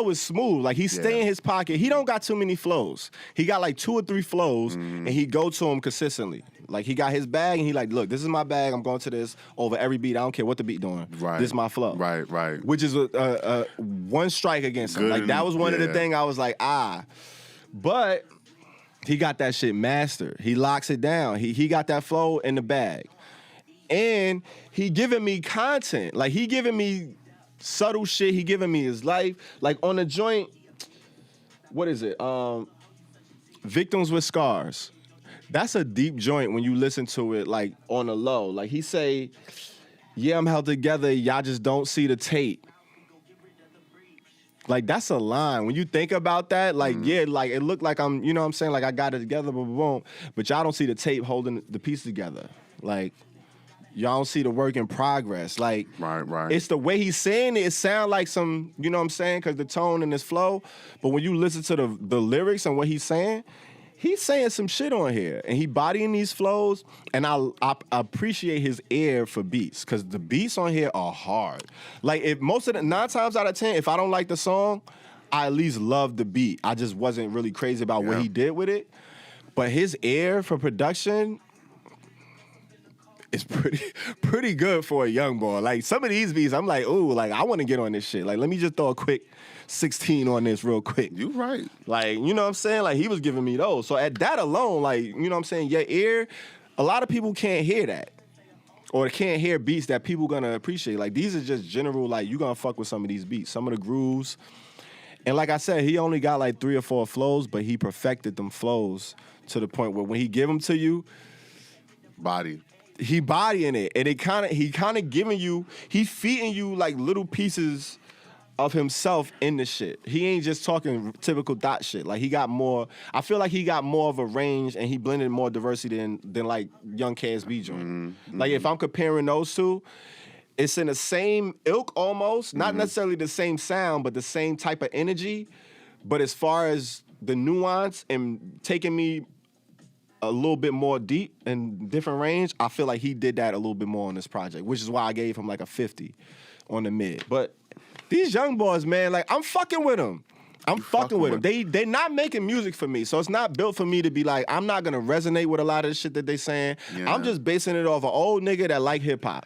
is smooth. Like he stay in his pocket. He don't got too many flows. He got like 2 or 3 flows, and he go to them consistently. Like he got his bag, and he like, look, this is my bag. I'm going to this over every beat. I don't care what the beat doing. Right. This is my flow. Right. Which is a one strike against him. Like that was one of the things I was like, but he got that shit mastered. He locks it down. He got that flow in the bag. And he giving me content. Like, he giving me subtle shit. He giving me his life. Like, on the joint, what is it? Victims with Scars. That's a deep joint when you listen to it, like, on the low. Like, he say, yeah, I'm held together. Y'all just don't see the tape. Like, that's a line. When you think about that, like, yeah, like, it looked like I'm, you know what I'm saying? Like, I got it together, boom. But y'all don't see the tape holding the piece together. Like, y'all don't see the work in progress. Like, right. It's the way he's saying it. It sound like some, you know what I'm saying? Because the tone and his flow. But when you listen to the lyrics and what he's saying some shit on here. And he bodying these flows. And I appreciate his ear for beats. Because the beats on here are hard. Like, if 9 times out of 10, if I don't like the song, I at least love the beat. I just wasn't really crazy about what he did with it. But his ear for production, it's pretty good for a young boy. Like, some of these beats, I'm like, ooh, like, I want to get on this shit. Like, let me just throw a quick 16 on this real quick. You right. Like, you know what I'm saying? Like, he was giving me those. So at that alone, like, you know what I'm saying? Your ear, a lot of people can't hear that. Or can't hear beats that people gonna appreciate. Like, these are just general, like, you gonna fuck with some of these beats. Some of the grooves. And like I said, he only got like 3 or 4 flows, but he perfected them flows to the point where when he give them to you, he bodying it, and he kind of giving you, he feeding you like little pieces of himself in the shit. He ain't just talking typical dot shit. Like, he got more. I feel like he got more of a range, and he blended more diversity than like Young KSB joint. Like, if I'm comparing those two, it's in the same ilk almost, not necessarily the same sound, but the same type of energy. But as far as the nuance and taking me a little bit more deep and different range, I feel like he did that a little bit more on this project, which is why I gave him like a 50 on the mid. But these young boys, man, like, I'm fucking with them. I'm fucking with them. They not making music for me, so it's not built for me to be like, I'm not gonna resonate with a lot of the shit that they saying. Yeah. I'm just basing it off an old nigga that like hip hop.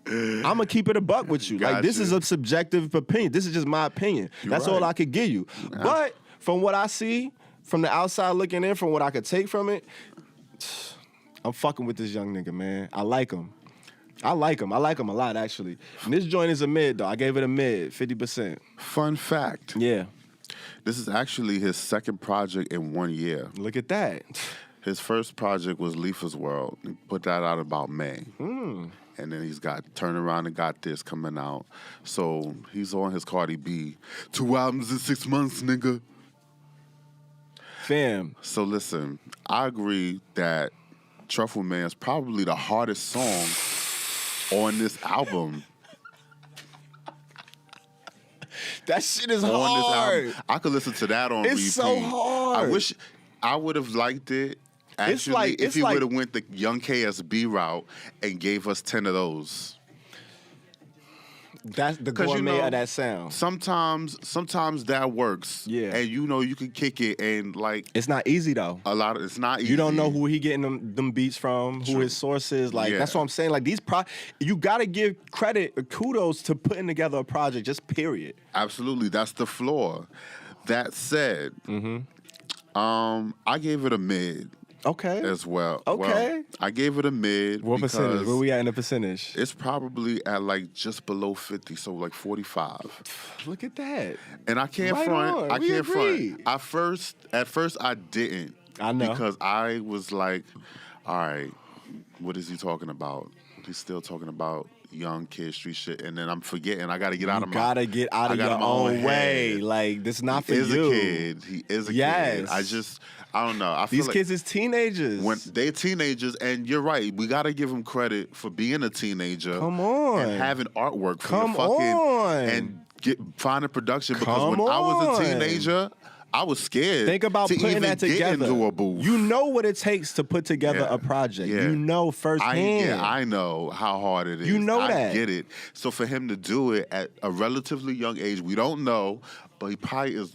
I'm gonna keep it a buck with you. Like, this is a subjective opinion. This is just my opinion. That's all I could give you. Yeah. But from what I see, from the outside looking in, from what I could take from it, I'm fucking with this young nigga, man. I like him. I like him a lot, actually. And this joint is a mid, though. I gave it a mid, 50%. Fun fact. Yeah. This is actually his second project in 1 year. Look at that. His first project was Liefa's World. He put that out about May. And then he's got Turn Around and Got This coming out. So he's on his Cardi B. 2 albums in 6 months, nigga. Fam. So listen, I agree that Truffle Man is probably the hardest song on this album. That shit is hard. I could listen to that on repeat. It's so hard. I wish I would have liked it. Actually, if he would have went the Young KSB route and gave us 10 of those. That's the gourmet of that sound. Sometimes that works. Yeah. And you can kick it and like. It's not easy though. It's not easy. You don't know who he getting them beats from, who his source is. Like, that's what I'm saying. Like, you gotta give credit, kudos to putting together a project, just period. Absolutely. That's the floor. That said, I gave it a mid. Okay. As well. Okay. Well, I gave it a mid. What percentage? Where we at in the percentage? It's probably at like just below 50, so like 45. Look at that. And I can't front. I can't front. At first I didn't. I know. Because I was like, all right, what is he talking about? He's still talking about young kid street shit, and then I'm forgetting. I gotta get out of my. Gotta get out of your own way. Like, this is not for you. He is a kid. He is a kid. I don't know. I feel these kids is teenagers. When they're teenagers, and you're right. We gotta give them credit for being a teenager. Come on. And having artwork. And finding production. Because when I was a teenager, I was scared. Think about to putting even that together. Get into a booth. You know what it takes to put together a project. Yeah. You know firsthand. I know how hard it is. You know that. I get it. So for him to do it at a relatively young age, we don't know, but he probably is.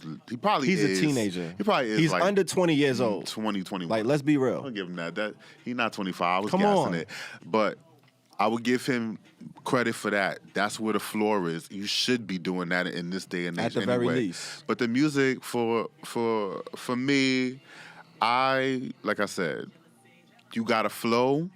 He's a teenager. He probably is. He's like under 20 years old. 20, 21. Like, let's be real. I'll give him that. He's not 25. I was Come guessing on. it. But I would give him credit for that. That's where the floor is. You should be doing that in this day and age At the anyway. very least. But the music for me, like I said, you got to flow.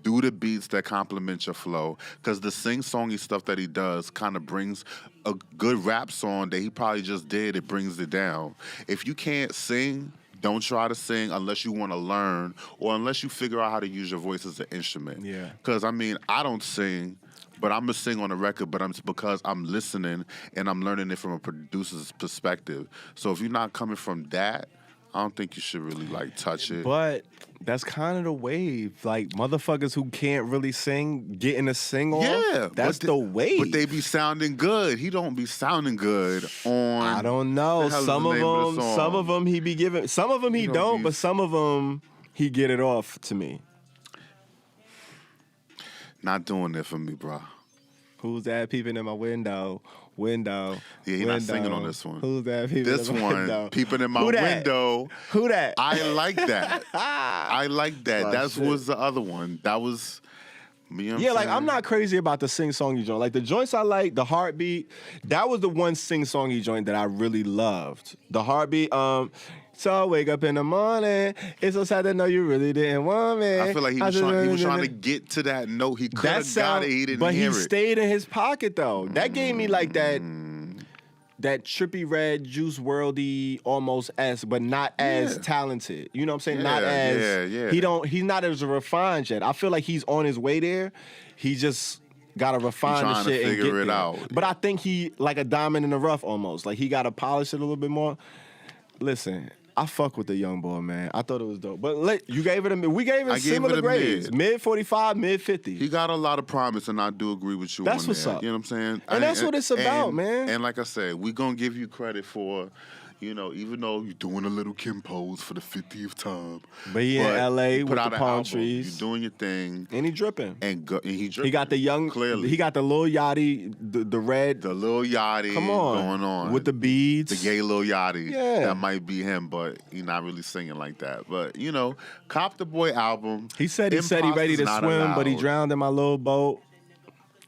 Do the beats that complement your flow. Because the sing-songy stuff that he does kind of brings a good rap song that he probably just did. It brings it down. If you can't sing, don't try to sing unless you want to learn or unless you figure out how to use your voice as an instrument. Yeah. Because, I mean, I don't sing, but I'm going to sing on the record, but because I'm listening and I'm learning it from a producer's perspective. So if you're not coming from that, I don't think you should really, like, touch it. But that's kind of the wave. Like, motherfuckers who can't really sing, getting a sing off. Yeah. That's the wave. But they be sounding good. He don't be sounding good on... I don't know. the hell is Some the of name of the them, song? some of them he be giving. Some of them he don't, but some of them he get it off to me. Not doing it for me, bro. Who's that peeping in my window? Yeah, he's not singing on this one. Who's that peeping This in my one, window? peeping in my Who that? window. Who that? I like that. I like that. Oh, That shit. was the other one. That was me. Yeah, like I'm not crazy about the sing-songy joint. Like the joints I like, the Heartbeat, that was the one sing-songy joint that I really loved. The Heartbeat, so I wake up in the morning, it's so sad to know you really didn't want me. I feel like he was trying to get to that note. He could have got it. He didn't but hear he it. stayed in his pocket though. That gave me like that trippy red Juice Worldy almost but not as talented. You know what I'm saying? Not as he's not as refined yet. I feel like he's on his way there. He just gotta refine the trying to shit and figure get it there. out. But I think he like a diamond in the rough almost. Like he gotta polish it a little bit more. Listen, I fuck with the young boy, man. I thought it was dope. But we gave it similar grades. Mid 45, mid 50. He got a lot of promise, and I do agree with you That's on what's that. up. You know what I'm saying? And that's what it's about, man. And like I said, we're going to give you credit for, even though you're doing a little Kim pose for the 50th time. But he in L.A. put with out the an palm album, trees. You're doing your thing. And he dripping. And he dripping. He got the young, Clearly. he got the Lil Yachty, the red. The Lil Yachty Come on. going on. With the beads. The gay Lil Yachty. Yeah. That might be him, but he's not really singing like that. But, Cop the Boy album. He said he ready to Imposters swim, Not but he Allowed. drowned in my little boat.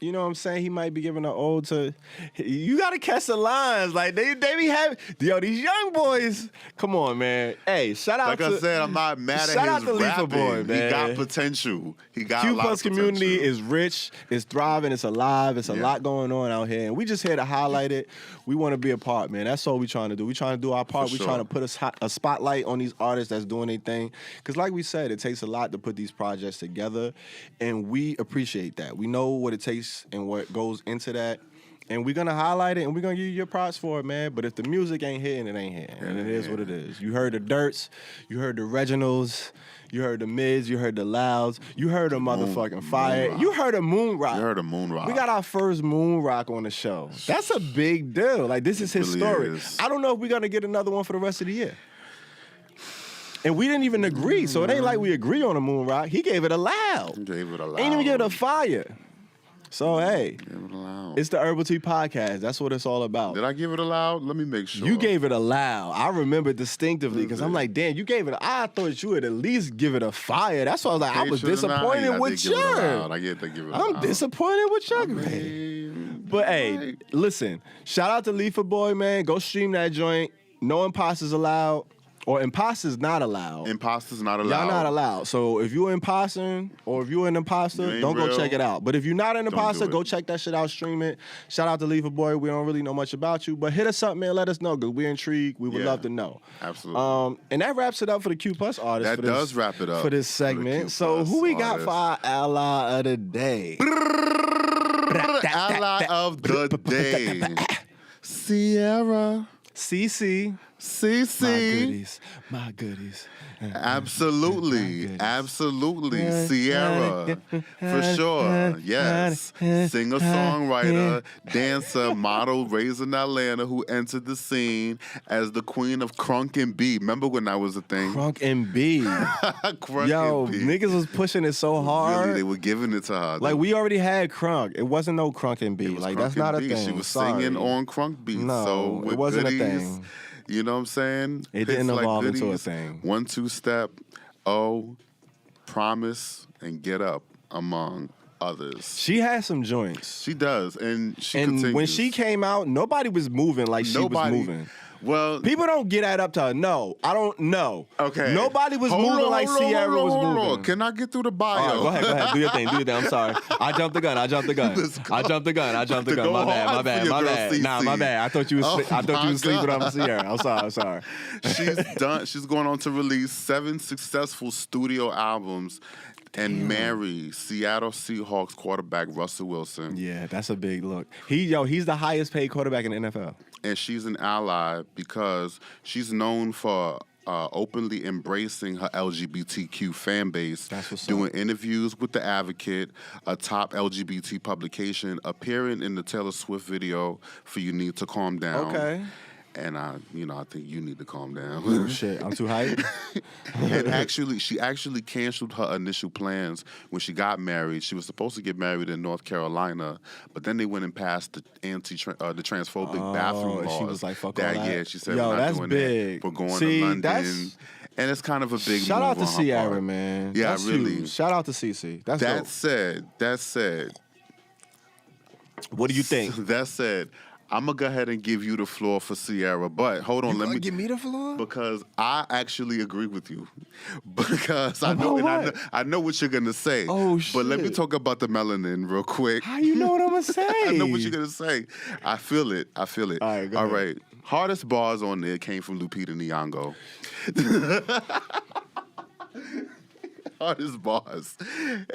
You know what I'm saying? He might be giving an ode to. You gotta catch the lines. Like they be having. Yo, these young boys. Come on, man. Hey, shout out Like to. I said, I'm not mad at shout out his to Liefa rapping. boy, man. He got potential. He got a Q lot Plus of potential. community is rich, it's thriving, it's alive, it's a lot going on out here, and we just here to highlight it. We want to be a part, man. That's all we trying to do. We trying to do our part. For We sure. trying to put a spotlight on these artists that's doing their thing. Because like we said, it takes a lot to put these projects together, and we appreciate that. We know what it takes and what goes into that. And we're gonna highlight it, and we're gonna give you your props for it, man. But if the music ain't hitting, it ain't hitting, and it is what it is. You heard the Dirts, you heard the Reginalds, you heard the Mids, you heard the Louds, you heard the motherfucking Fire, Moon you heard the Moon Rock. You heard a Moon Rock. We got our first Moon Rock on the show. That's a big deal. Like this is It really historic. is. I don't know if we're gonna get another one for the rest of the year. And we didn't even agree, so it ain't like we agree on a Moon Rock. He gave it a loud. He gave it a loud. Ain't even give it a fire. So hey, Gave it a loud. it's the Herbal Tea Podcast. That's what it's all about. Did I give it a loud? Let me make sure. You gave it a loud. I remember distinctively because I'm like, damn, you gave it. I thought you would at least give it a fire. That's why I was like, I was disappointed with you. your. I get to give it a I'm loud. disappointed with your grade. But hey, right. listen, shout out to Liefa boy, man. Go stream that joint. No imposters allowed. Or imposters not allowed. Imposters not allowed. Y'all not allowed. So if you're imposting or if you're an You imposter, ain't don't go real. check it out. But if you're not an Don't imposter, do it. go check that shit out, stream it. Shout out to Liefa boy. We don't really know much about you, but hit us up, man. Let us know because we're intrigued. We would Yeah. love to know. Absolutely. And that wraps it up for the Q Plus artists. That for this, does wrap it up for this for the segment. Q So Plus who we got artists. for our ally of the day? Ally of the day. Ciara. CC. CC. My goodies. Absolutely. Ciara, for sure. Yes. Singer-songwriter, dancer, model raised in Atlanta who entered the scene as the queen of crunk and B. Remember when that was a thing? Crunk and B. Crunk and B. Niggas was pushing it so hard. Really, they were giving it to her. Like, we already had crunk. It wasn't no crunk and B. Like, that's not a thing. She was singing on crunk beats. No, so it wasn't a thing. You know what I'm saying? It didn't evolve into a thing. 1-2 Step, Promise, and Get Up, among others. She has some joints. She does, and continues. When she came out, nobody was moving like she was moving. Well, people don't get that up to her. No, I don't know. Okay. Nobody was moving like Ciara was moving. Can I get through the bio? All right, go ahead. Do your thing. I'm sorry. I jumped the gun. My bad. Nah, my bad. I thought you was sleeping on Ciara. I'm sorry. She's going on to release 7 successful studio albums and marry Seattle Seahawks quarterback Russell Wilson. Yeah, that's a big look. He's the highest paid quarterback in the NFL. And she's an ally because she's known for openly embracing her LGBTQ fan base, doing interviews with The Advocate, a top LGBT publication, appearing in the Taylor Swift video for You Need to Calm Down. Okay. And I think you need to calm down. Oh, shit, I'm too hyped. And she actually canceled her initial plans when she got married. She was supposed to get married in North Carolina, but then they went and passed the transphobic bathroom laws. She was like, "Fuck all that." Yeah, she said, "We're not doing big. that. We're going to London." And it's kind of a big shout move out to on her Ciara, part. man. Yeah, that's really. Huge. Shout out to CC. That's that dope. said. What do you think? That said, I'm going to go ahead and give you the floor for Ciara, but hold on. Let me give me the floor? Because I actually agree with you. Because I know what you're going to say. Oh, shit. But let me talk about the melanin real quick. How you know what I'm going to say? I know what you're going to say. I feel it. All right, go ahead. Hardest bars on there came from Lupita Nyong'o. Hardest bars.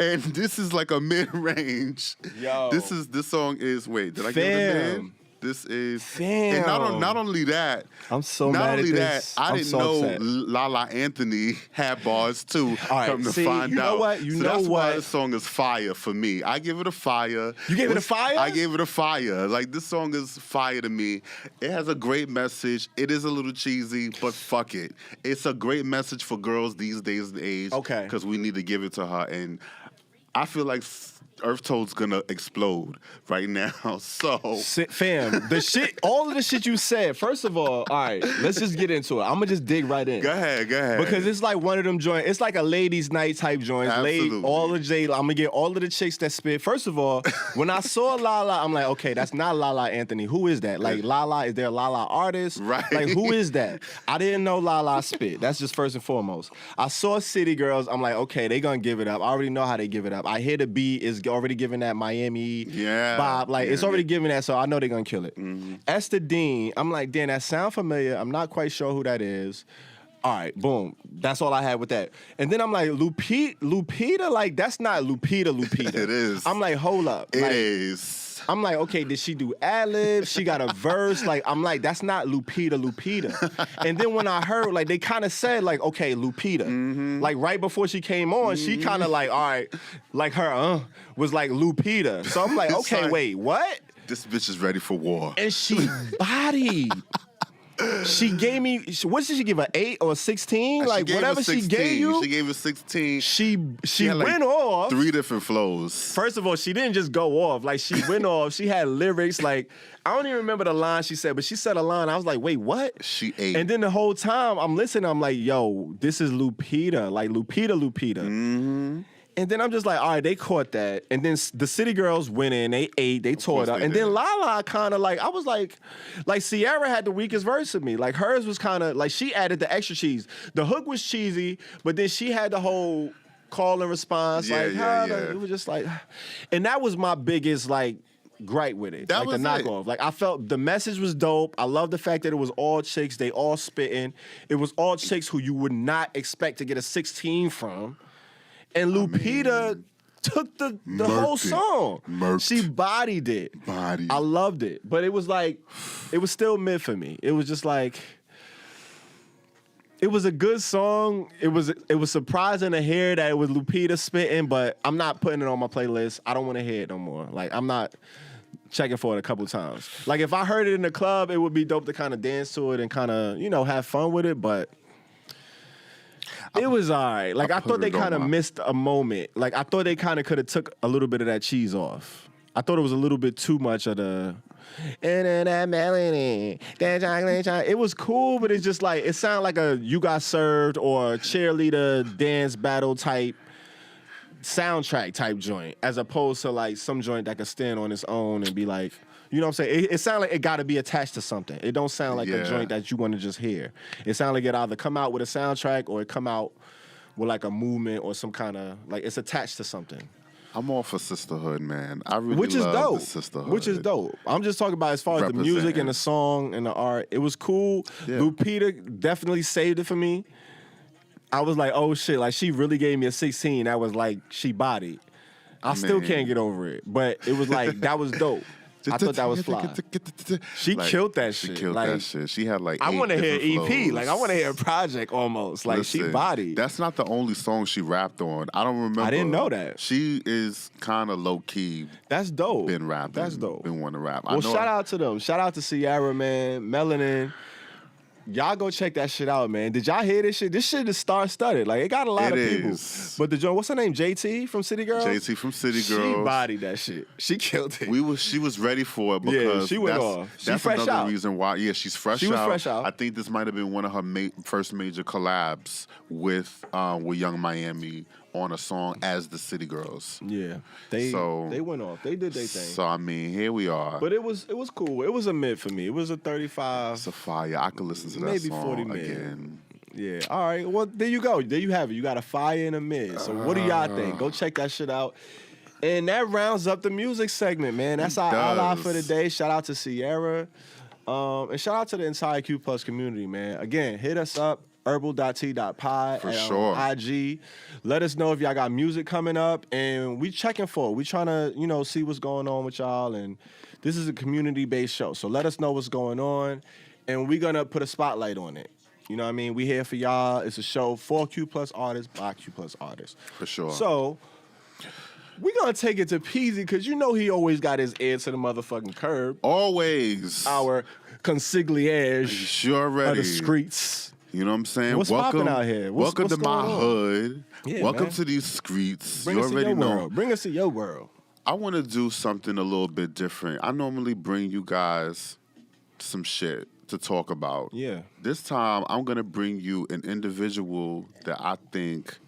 And this is like a mid-range. Yo. This song is, wait, did I give it a name? This is, Fam. and not only that, I'm so mad at this. I didn't know upset. Lala Anthony had bars too. All right, come to see, find you know out. what? That's why this song is fire for me. I give it a fire. You gave it a fire? I gave it a fire. Like, this song is fire to me. It has a great message. It is a little cheesy, but fuck it. It's a great message for girls these days and age. Okay. Because we need to give it to her. And I feel like EarthTone's gonna explode right now. So, fam, all of the shit you said. First of all right, let's just get into it. I'm gonna just dig right in. Go ahead. Because it's like one of them joints. It's like a ladies' night type joint. Absolutely. I'm gonna get all of the chicks that spit. First of all, when I saw Lala, I'm like, okay, that's not Lala Anthony. Who is that? Like, Lala, is there a Lala artist? Right. Like, who is that? I didn't know Lala spit. That's just first and foremost. I saw City Girls. I'm like, okay, they gonna give it up. I already know how they give it up. I hear the beat is already giving that Miami vibe. Like, it's already giving that, so I know they're gonna kill it. Mm-hmm. Esther Dean, I'm like, damn, that sound familiar. I'm not quite sure who that is. All right, boom. That's all I had with that. And then I'm like, Lupita, like, that's not Lupita. It is. I'm like, hold up. It like, is. I'm like, okay, did she do ad-libs? She got a verse? Like, I'm like, that's not Lupita. And then when I heard, like, they kind of said, like, okay, Lupita. Mm-hmm. Like, right before she came on, she kind of like, all right, like her, was like Lupita. So I'm like, okay, like, wait, what? This bitch is ready for war. And she bodied. She gave me, what did she give, an 8 or a 16? Like, whatever she gave you. She gave a 16. She had went off. 3 different flows. First of all, she didn't just go off. Like, she went off. She had lyrics. Like, I don't even remember the line she said, but she said a line. I was like, wait, what? She ate. And then the whole time, I'm listening. I'm like, yo, this is Lupita. Like, Lupita. Mm-hmm. And then I'm just like, all right, they caught that. And then the City Girls went in, they ate, they tore it up. And then Lala kind of like, I was like Ciara had the weakest verse of me. Like, hers was kind of, like, she added the extra cheese. The hook was cheesy, but then she had the whole call and response. Like, it was just like, and that was my biggest, like, gripe with it. That like, the knockoff. Like, I felt the message was dope. I love the fact that it was all chicks. They all spitting. It was all chicks who you would not expect to get a 16 from. And Lupita took the whole song. She bodied it. I loved it. But it was like, it was still mid for me. It was just like, It was a good song. It was surprising to hear that it was Lupita spitting, but I'm not putting it on my playlist. I don't want to hear it no more. Like, I'm not checking for it a couple times. Like, if I heard it in the club, it would be dope to kind of dance to it and kind of, have fun with it, but it was all right. Like, I thought they kind of missed a moment. Like, I thought they kind of could have took a little bit of that cheese off. I thought it was a little bit too much of the... And then that melody, that chocolate. It was cool, but it's just like, it sounded like a You Got Served or cheerleader dance battle type soundtrack type joint, as opposed to like some joint that could stand on its own and be like, you know what I'm saying? It sounds like it got to be attached to something. It don't sound like a joint that you want to just hear. It sounds like it either come out with a soundtrack or it come out with like a movement or some kind of, like it's attached to something. I'm all for sisterhood, man. I really Which is love dope. the sisterhood. Which is dope. I'm just talking about as far as the music and the song and the art. It was cool. Yeah. Lupita definitely saved it for me. I was like, oh shit, like she really gave me a 16. That was like she bodied. I still can't get over it. But it was like, that was dope. I thought that was fly. She killed that shit. She killed that shit. She had like 8 I want to hear EP. flows. Like, I want to hear a project almost. Like, Listen, she bodied. That's not the only song she rapped on. I don't remember. I didn't know that. She is kind of low-key. That's dope. Been rapping. That's dope. Been wanting to rap. Well, shout out to them. Shout out to Ciara, man. Melanin. Y'all go check that shit out, man. Did y'all hear this shit? This shit is star-studded. Like, it got a lot of people. But the joint, what's her name? JT from City Girls? JT from City Girls. She bodied that shit. She killed it. She was ready for it because she went off. That's fresh another out. reason why. Yeah, she's fresh out. She was fresh out. I think this might have been one of her first major collabs with Young Miami on a song as the City Girls. Yeah. They went off. They did their thing. So I mean, here we are. But it was cool. It was a mid for me. It was a 35. It's a fire. I could listen to that maybe song 40 mid. again. Yeah. All right. Well, there you go. There you have it. You got a fire and a mid. So what do y'all think? Go check that shit out. And that rounds up the music segment, man. That's our ally for the day. Shout out to Ciara. And shout out to the entire Q Plus community, man. Again, hit us up. herbal.t.pod for sure. IG. Let us know if y'all got music coming up, and we checking for it. We trying to, see what's going on with y'all, and this is a community-based show, so let us know what's going on, and we're gonna put a spotlight on it. You know what I mean? We here for y'all. It's a show for Q Plus artists, by Q Plus artists. For sure. So we're gonna take it to Peasy, because he always got his ear to the motherfucking curb. Always. Our consigliere sure ready. of the streets. You know what I'm saying? What's popping out here? Welcome to my hood. Yeah, welcome man. to these streets. Bring You us to already your know. world. Bring us to your world. I want to do something a little bit different. I normally bring you guys some shit to talk about. Yeah. This time, I'm going to bring you an individual that I think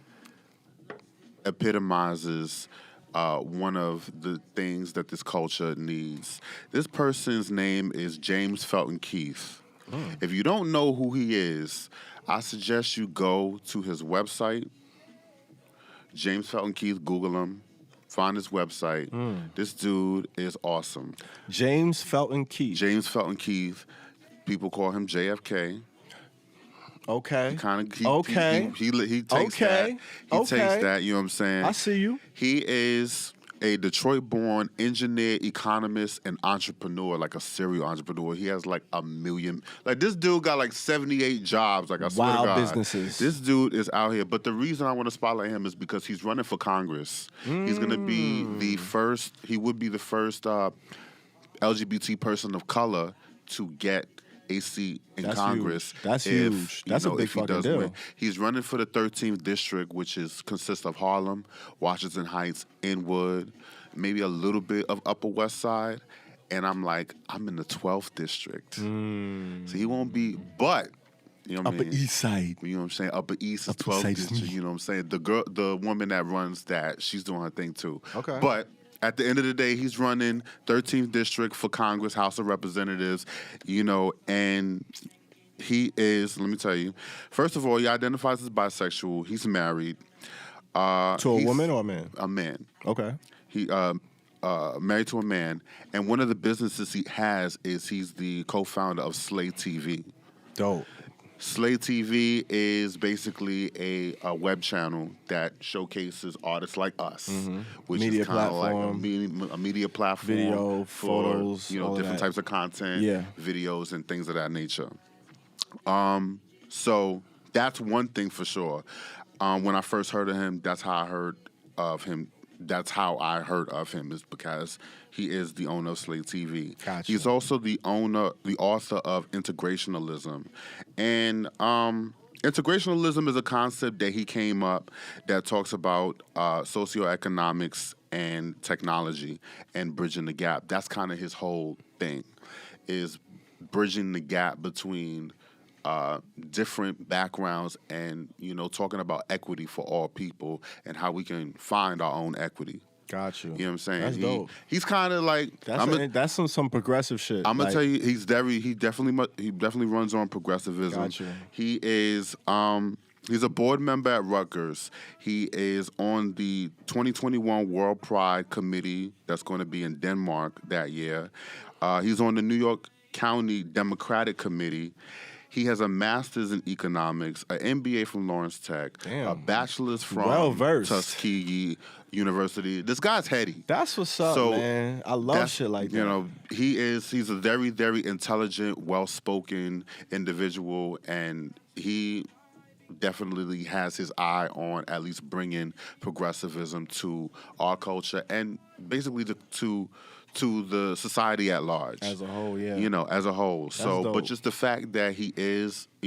epitomizes one of the things that this culture needs. This person's name is James Felton Keith. If you don't know who he is, I suggest you go to his website, James Felton Keith, Google him, find his website. This dude is awesome. James Felton Keith. James Felton Keith. People call him JFK. Okay. He kind of Okay. he takes that. He takes that, you know what I'm saying? I see you. He is a Detroit-born engineer, economist, and entrepreneur, like a serial entrepreneur. He has like a million. Like, this dude got like 78 jobs. Like, I swear to God. Wild businesses. This dude is out here. But the reason I want to spotlight him is because he's running for Congress. He's going to be the first, he would be the first LGBT person of color to get a seat in Congress. Huge. That's huge. That's a big fucking deal. Win. He's running for the 13th district, which consists of Harlem, Washington Heights, Inwood, maybe a little bit of Upper West Side. And I'm like, I'm in the 12th district. So he won't be, but, you know what I mean? Upper East Side. You know what I'm saying? Upper East is 12th district. You know what I'm saying? The woman that runs that, she's doing her thing too. Okay. But at the end of the day, he's running 13th District for Congress, House of Representatives, and he is, let me tell you, first of all, he identifies as bisexual. He's married. To a woman or a man? A man. Okay. He married to a man, and one of the businesses he has is he's the co-founder of Slay TV. Dope. Slay TV is basically a web channel that showcases artists like us, which Media is kind of like platform. a media platform, Video, for photos, all different that. types of content, Yeah. videos and things of that nature. So that's one thing for sure. When I first heard of him, that's how I heard of him. That's how I heard of him, is because he is the owner of Slate TV. Gotcha. He's also the author of Integrationalism. And integrationalism is a concept that he came up that talks about socioeconomics and technology and bridging the gap. That's kind of his whole thing, is bridging the gap between different backgrounds and, talking about equity for all people and how we can find our own equity. Got you. You know what I'm saying? That's dope. He's kind of like... That's some progressive shit. I'm going to tell you, he definitely runs on progressivism. Got you. He is... He's a board member at Rutgers. He is on the 2021 World Pride Committee that's going to be in Denmark that year. He's on the New York County Democratic Committee. He has a master's in economics, an MBA from Lawrence Tech, a bachelor's from Tuskegee University. This guy's heady. That's what's up, man. I love shit like that. He's a very, very intelligent, well-spoken individual, and he definitely has his eye on at least bringing progressivism to our culture and basically to the society at large. As a whole, yeah. As a whole. That's So, dope. but just the fact that he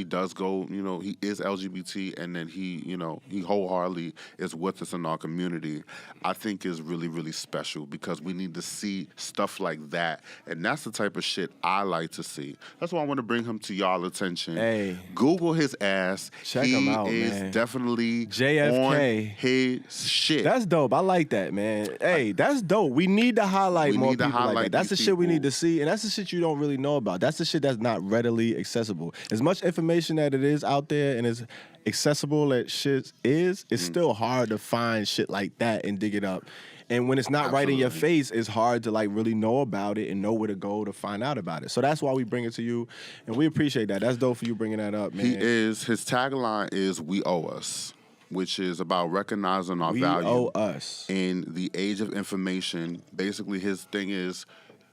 does go, he is LGBT, and then he wholeheartedly is with us in our community, I think is really, really special, because we need to see stuff like that. And that's the type of shit I like to see. That's why I want to bring him to y'all attention. Hey. Google his ass. Check him out, He is man. definitely JFK. on his shit. That's dope. I like that, man. Hey, that's dope. We need to highlight more people like that. That's the shit we need to see, and that's the shit you don't really know about. That's the shit that's not readily accessible. As much information that it is out there and as accessible as shit is, it's still hard to find shit like that and dig it up. And when it's not right in your face, it's hard to really know about it and know where to go to find out about it. So that's why we bring it to you, and we appreciate that. That's dope for you bringing that up, man. His tagline is "We owe us," which is about recognizing our value. We owe us. In the age of information. Basically, his thing is,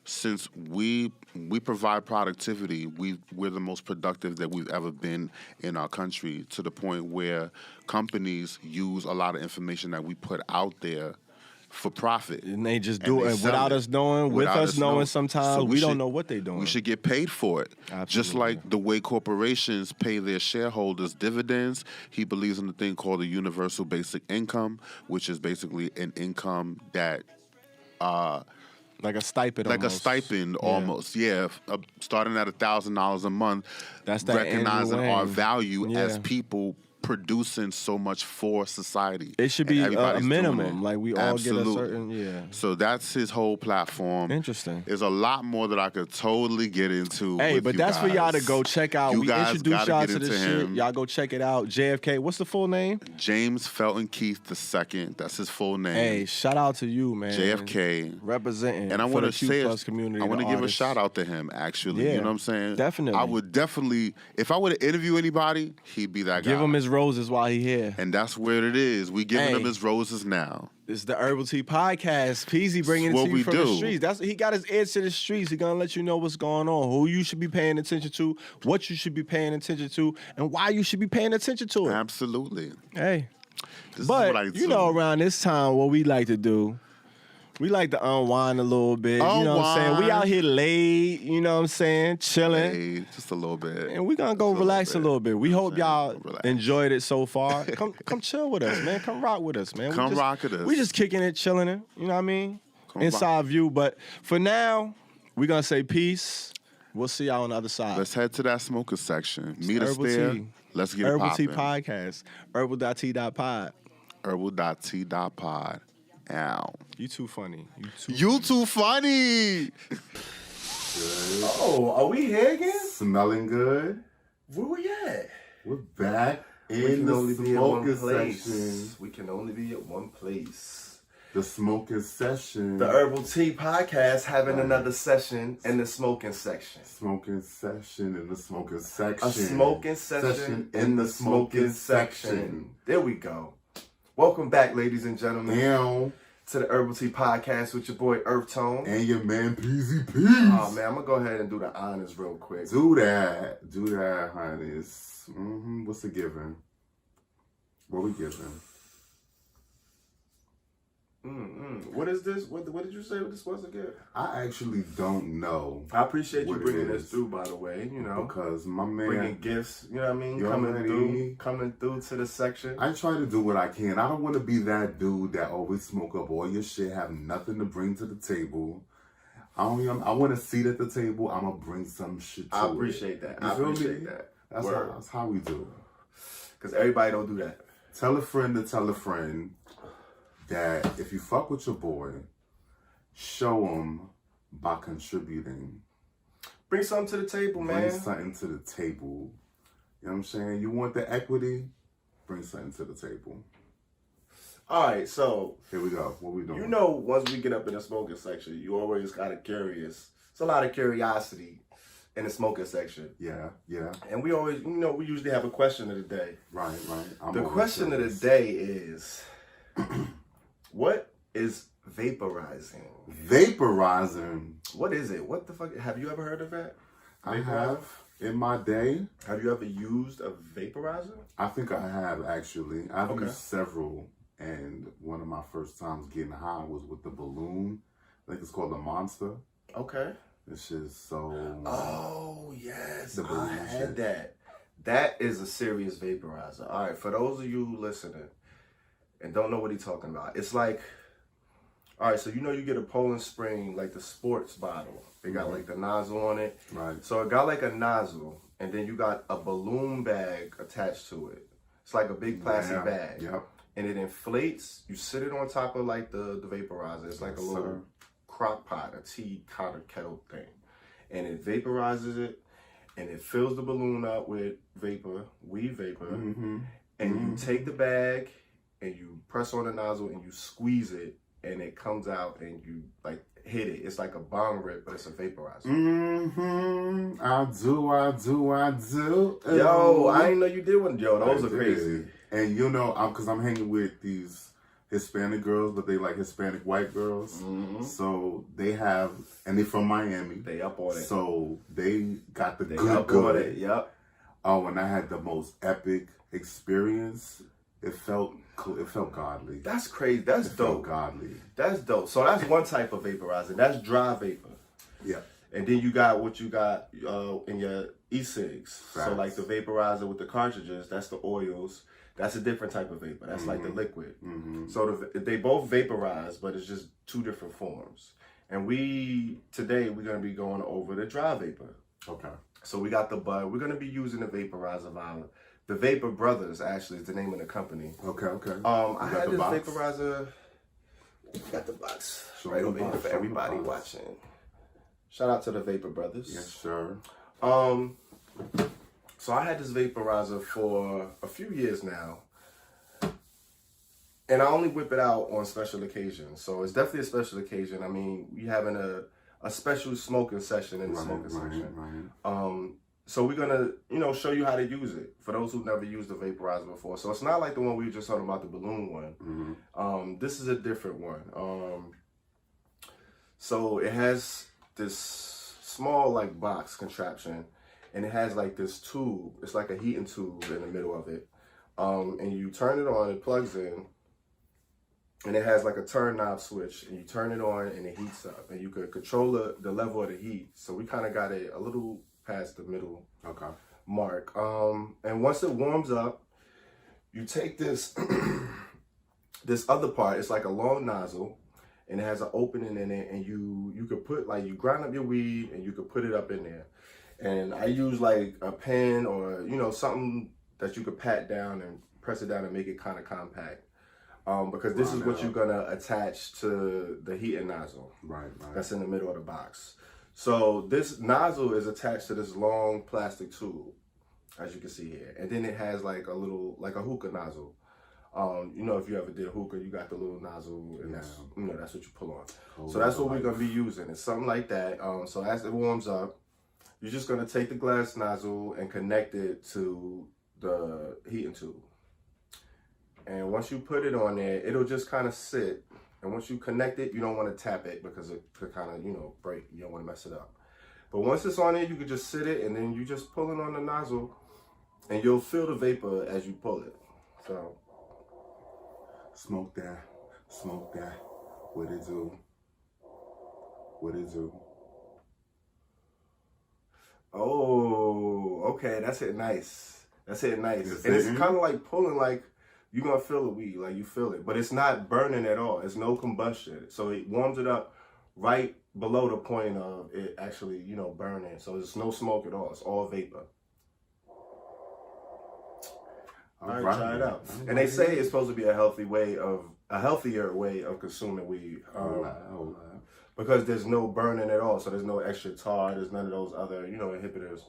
since we provide productivity, we're the most productive that we've ever been in our country, to the point where companies use a lot of information that we put out there for profit. And they just do it without us knowing, with us knowing sometimes. So we don't know what they're doing. We should get paid for it. Absolutely. Just like the way corporations pay their shareholders dividends, he believes in a thing called the universal basic income, which is basically an income that... like a stipend almost. Yeah. Starting at $1,000 a month. That's that recognizing Andrew Yang. our value Yeah. as people producing so much for society. It should And be a everybody's doing minimum. it. Like we all Absolutely. get a certain, yeah. So that's his whole platform. Interesting. There's a lot more that I could totally get into. Hey, with but you that's for y'all to guys. go check out. You We guys introduced gotta y'all get to into this shit. him. Y'all go check it out. JFK. What's the full name? James Felton Keith II. That's his full name. Hey, shout out to you, man. JFK. Representing And I for want the to Q say, plus community. I want to the give a artists. shout out to him, actually. Yeah, You know what I'm saying? definitely. I would definitely, if I were to interview anybody, he'd be that guy. Give him his roses while he here. And that's where it is. We giving Hey. him his roses now. It's the Herbal Tea Podcast. Peasy bringing it What to you we from do. the streets. He got his ear to the streets. He gonna let you know what's going on, who you should be paying attention to, what you should be paying attention to, and why you should be paying attention to it. Absolutely. Hey, This is but what I do. you know, around this time, what we like to do, we like to unwind a little bit. You know what I'm saying? We Unwind. out here late. You know what I'm saying? Chilling. Hey, just a little bit. And we gonna go Just relax a little bit. We You know hope what I'm y'all saying? Relax. enjoyed it so far. Come chill with us, man. Come rock with us, man. Come rock with us. We just kicking it, chilling it. You know what I mean? Come Inside view. But for now, we gonna say peace. We'll see y'all on the other side. Let's head to that smoker section. Meet us Herbal there. Tea. Let's get Herbal it Tea poppin'. Podcast. Herbal.t.pod. Herbal.t.pod. Ow. You too funny. You too funny. Oh, are we here again? Smelling good. Where we at? We're back We can only be at one place. section. We can only be at one place. The smoking session. The Herbal Tea Podcast having another session in the smoking section. Smoking session in the smoking section. A smoking session in the smoking section. There we go. Welcome back, ladies and gentlemen. Now, to the Herbal Tea Podcast with your boy EarthTone. And your man PZP. Oh man, I'm gonna go ahead and do the honors real quick. Do that, honey. What's the giving? What we giving? What is this? What did you say this was again? I actually don't know. I appreciate you what bringing this through, by the way. You know, because my man bringing gifts. You know what I mean? Yo, Coming through to the section. I try to do what I can. I don't want to be that dude that always smoke up all your shit, have nothing to bring to the table. I want a seat at the table. I'm gonna bring some shit to I appreciate that. I appreciate that. That's how we do. Because everybody don't do that. Tell a friend to tell a friend that if you fuck with your boy, show him by contributing. Bring something to the table, man. Bring something to the table. You know what I'm saying? You want the equity? Bring something to the table. All right, so here we go. What we doing? You know, once we get up in the smoking section, you always got a curious. It's a lot of curiosity in the smoking section. Yeah. And we always, we usually have a question of the day. Right. The question of the day is, what is vaporizing? Vaporizing? What is it? What the fuck? Have you ever heard of that? I have in my day. Have you ever used a vaporizer? I think I have, actually. I've used several. And one of my first times getting high was with the balloon. I think it's called the Monster. Okay. It's just so... Oh, yes. The balloon I had shit. that. That is a serious vaporizer. All right, for those of you listening and don't know what he's talking about, it's like... All right, so you get a Poland Spring, like the sports bottle. They got like the nozzle on it. Right. So it got like a nozzle, and then you got a balloon bag attached to it. It's like a big plastic bag. Yep. And it inflates. You sit it on top of like the vaporizer. It's like a little crock pot, a tea kind of kettle thing. And it vaporizes it, and it fills the balloon up with weed vapor. And you take the bag, and you press on the nozzle, and you squeeze it, and it comes out, and you like hit it. It's like a bong rip, but it's a vaporizer. I do. Yo, I didn't know you did one, Joe. Those are crazy. And because I'm hanging with these Hispanic girls, but they like Hispanic white girls. So they have, and they from Miami. They up on it. So they got the They good up on it. Yep. Oh, and I had the most epic experience. It felt godly. That's crazy. That's dope. Felt godly. That's dope. So that's one type of vaporizer. That's dry vapor. Yeah. And then you got what you got in your e-cigs. So like the vaporizer with the cartridges, that's the oils. That's a different type of vapor. That's like the liquid. So they both vaporize, but it's just two different forms. And today we're going to be going over the dry vapor. Okay. So we got the bud. We're going to be using the vaporizer vial. The Vapor Brothers, actually, is the name of the company. Okay. I had this vaporizer. Got the box right over here for everybody watching. Shout out to the Vapor Brothers. Yes, sir. So I had this vaporizer for a few years now. And I only whip it out on special occasions. So it's definitely a special occasion. I mean, we having a special smoking session in the smoking section. So we're gonna, show you how to use it for those who've never used a vaporizer before. So it's not like the one we were just talking about, the balloon one. This is a different one. So it has this small like box contraption, and it has like this tube. It's like a heating tube in the middle of it. And you turn it on, it plugs in, and it has like a turn knob switch, and you turn it on and it heats up, and you could control the level of the heat. So we kind of got it a little past the middle mark. And once it warms up, you take this this other part. It's like a long nozzle, and it has an opening in it, and you could put you grind up your weed, and you could put it up in there. And I use like a pen or something that you could pat down and press it down and make it kind of compact. Because this is what you're gonna attach to the heating nozzle. Right. That's in the middle of the box. So this nozzle is attached to this long plastic tube, as you can see here. And then it has like a little, like a hookah nozzle. If you ever did hookah, you got the little nozzle, and that's what you pull on. So that's what we're gonna be using. It's something like that. So as it warms up, you're just gonna take the glass nozzle and connect it to the heating tube. And once you put it on there, it'll just kind of sit And once you connect it, you don't want to tap it because it could kind of, break. You don't want to mess it up. But once it's on there, you can just sit it and then you just pull it on the nozzle and you'll feel the vapor as you pull it. So, Smoke that. What it do? Oh, okay, that's it nice. And it's kind of like pulling, like, you're going to feel the weed, like you feel it. But it's not burning at all. It's no combustion. So it warms it up right below the point of it actually, burning. So there's no smoke at all. It's all vapor. All right, try it out. And they say it's supposed to be a healthier way of consuming weed. Because there's no burning at all. So there's no extra tar. There's none of those other, inhibitors.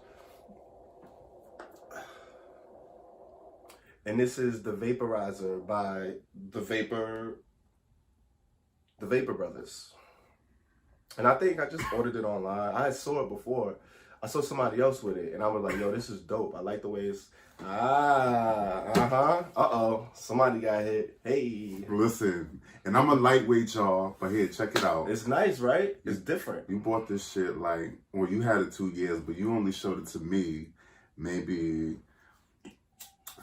And this is the vaporizer by the Vapor Brothers. And I think I just ordered it online. I saw it before. I saw somebody else with it, and I was like, yo, this is dope. I like the way it's... Somebody got hit. Hey. Listen, and I'm a lightweight, y'all, but here, check it out. It's nice, right? It's different. You bought this shit you had it 2 years, but you only showed it to me maybe...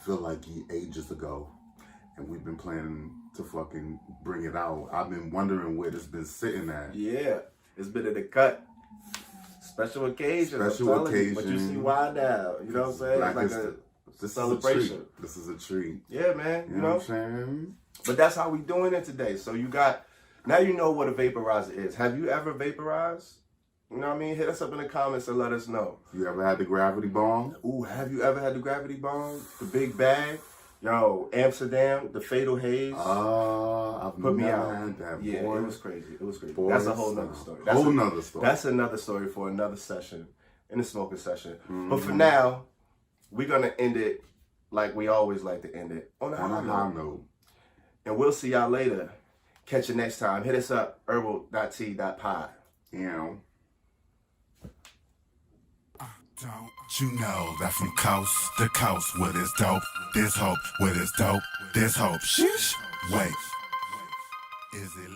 feel like ages ago, and we've been planning to fucking bring it out. I've been wondering where it's been sitting at. Yeah, it's been in the cut. Special occasion. But you see why now? You know what I'm saying? Like it's like a celebration. This is a treat. Yeah, man. You know what I'm saying? But that's how we doing it today. So now you know what a vaporizer is. Have you ever vaporized? You know what I mean? Hit us up in the comments and let us know. You ever had the gravity bomb? Ooh, have you ever had the gravity bomb? The big bag? Yo, Amsterdam, the fatal haze. I've Put me never out. had that. Yeah, boy. It was crazy. Boy, That's a whole nother story. That's another story for another session, in the smoking session. Mm-hmm. But for now, we're going to end it like we always like to end it, on a high note. And we'll see y'all later. Catch you next time. Hit us up, herbal.t.pod. Yeah. Don't you know that from coast to coast, where there's dope, there's hope, where there's dope, there's hope. Sheesh. Wait, is it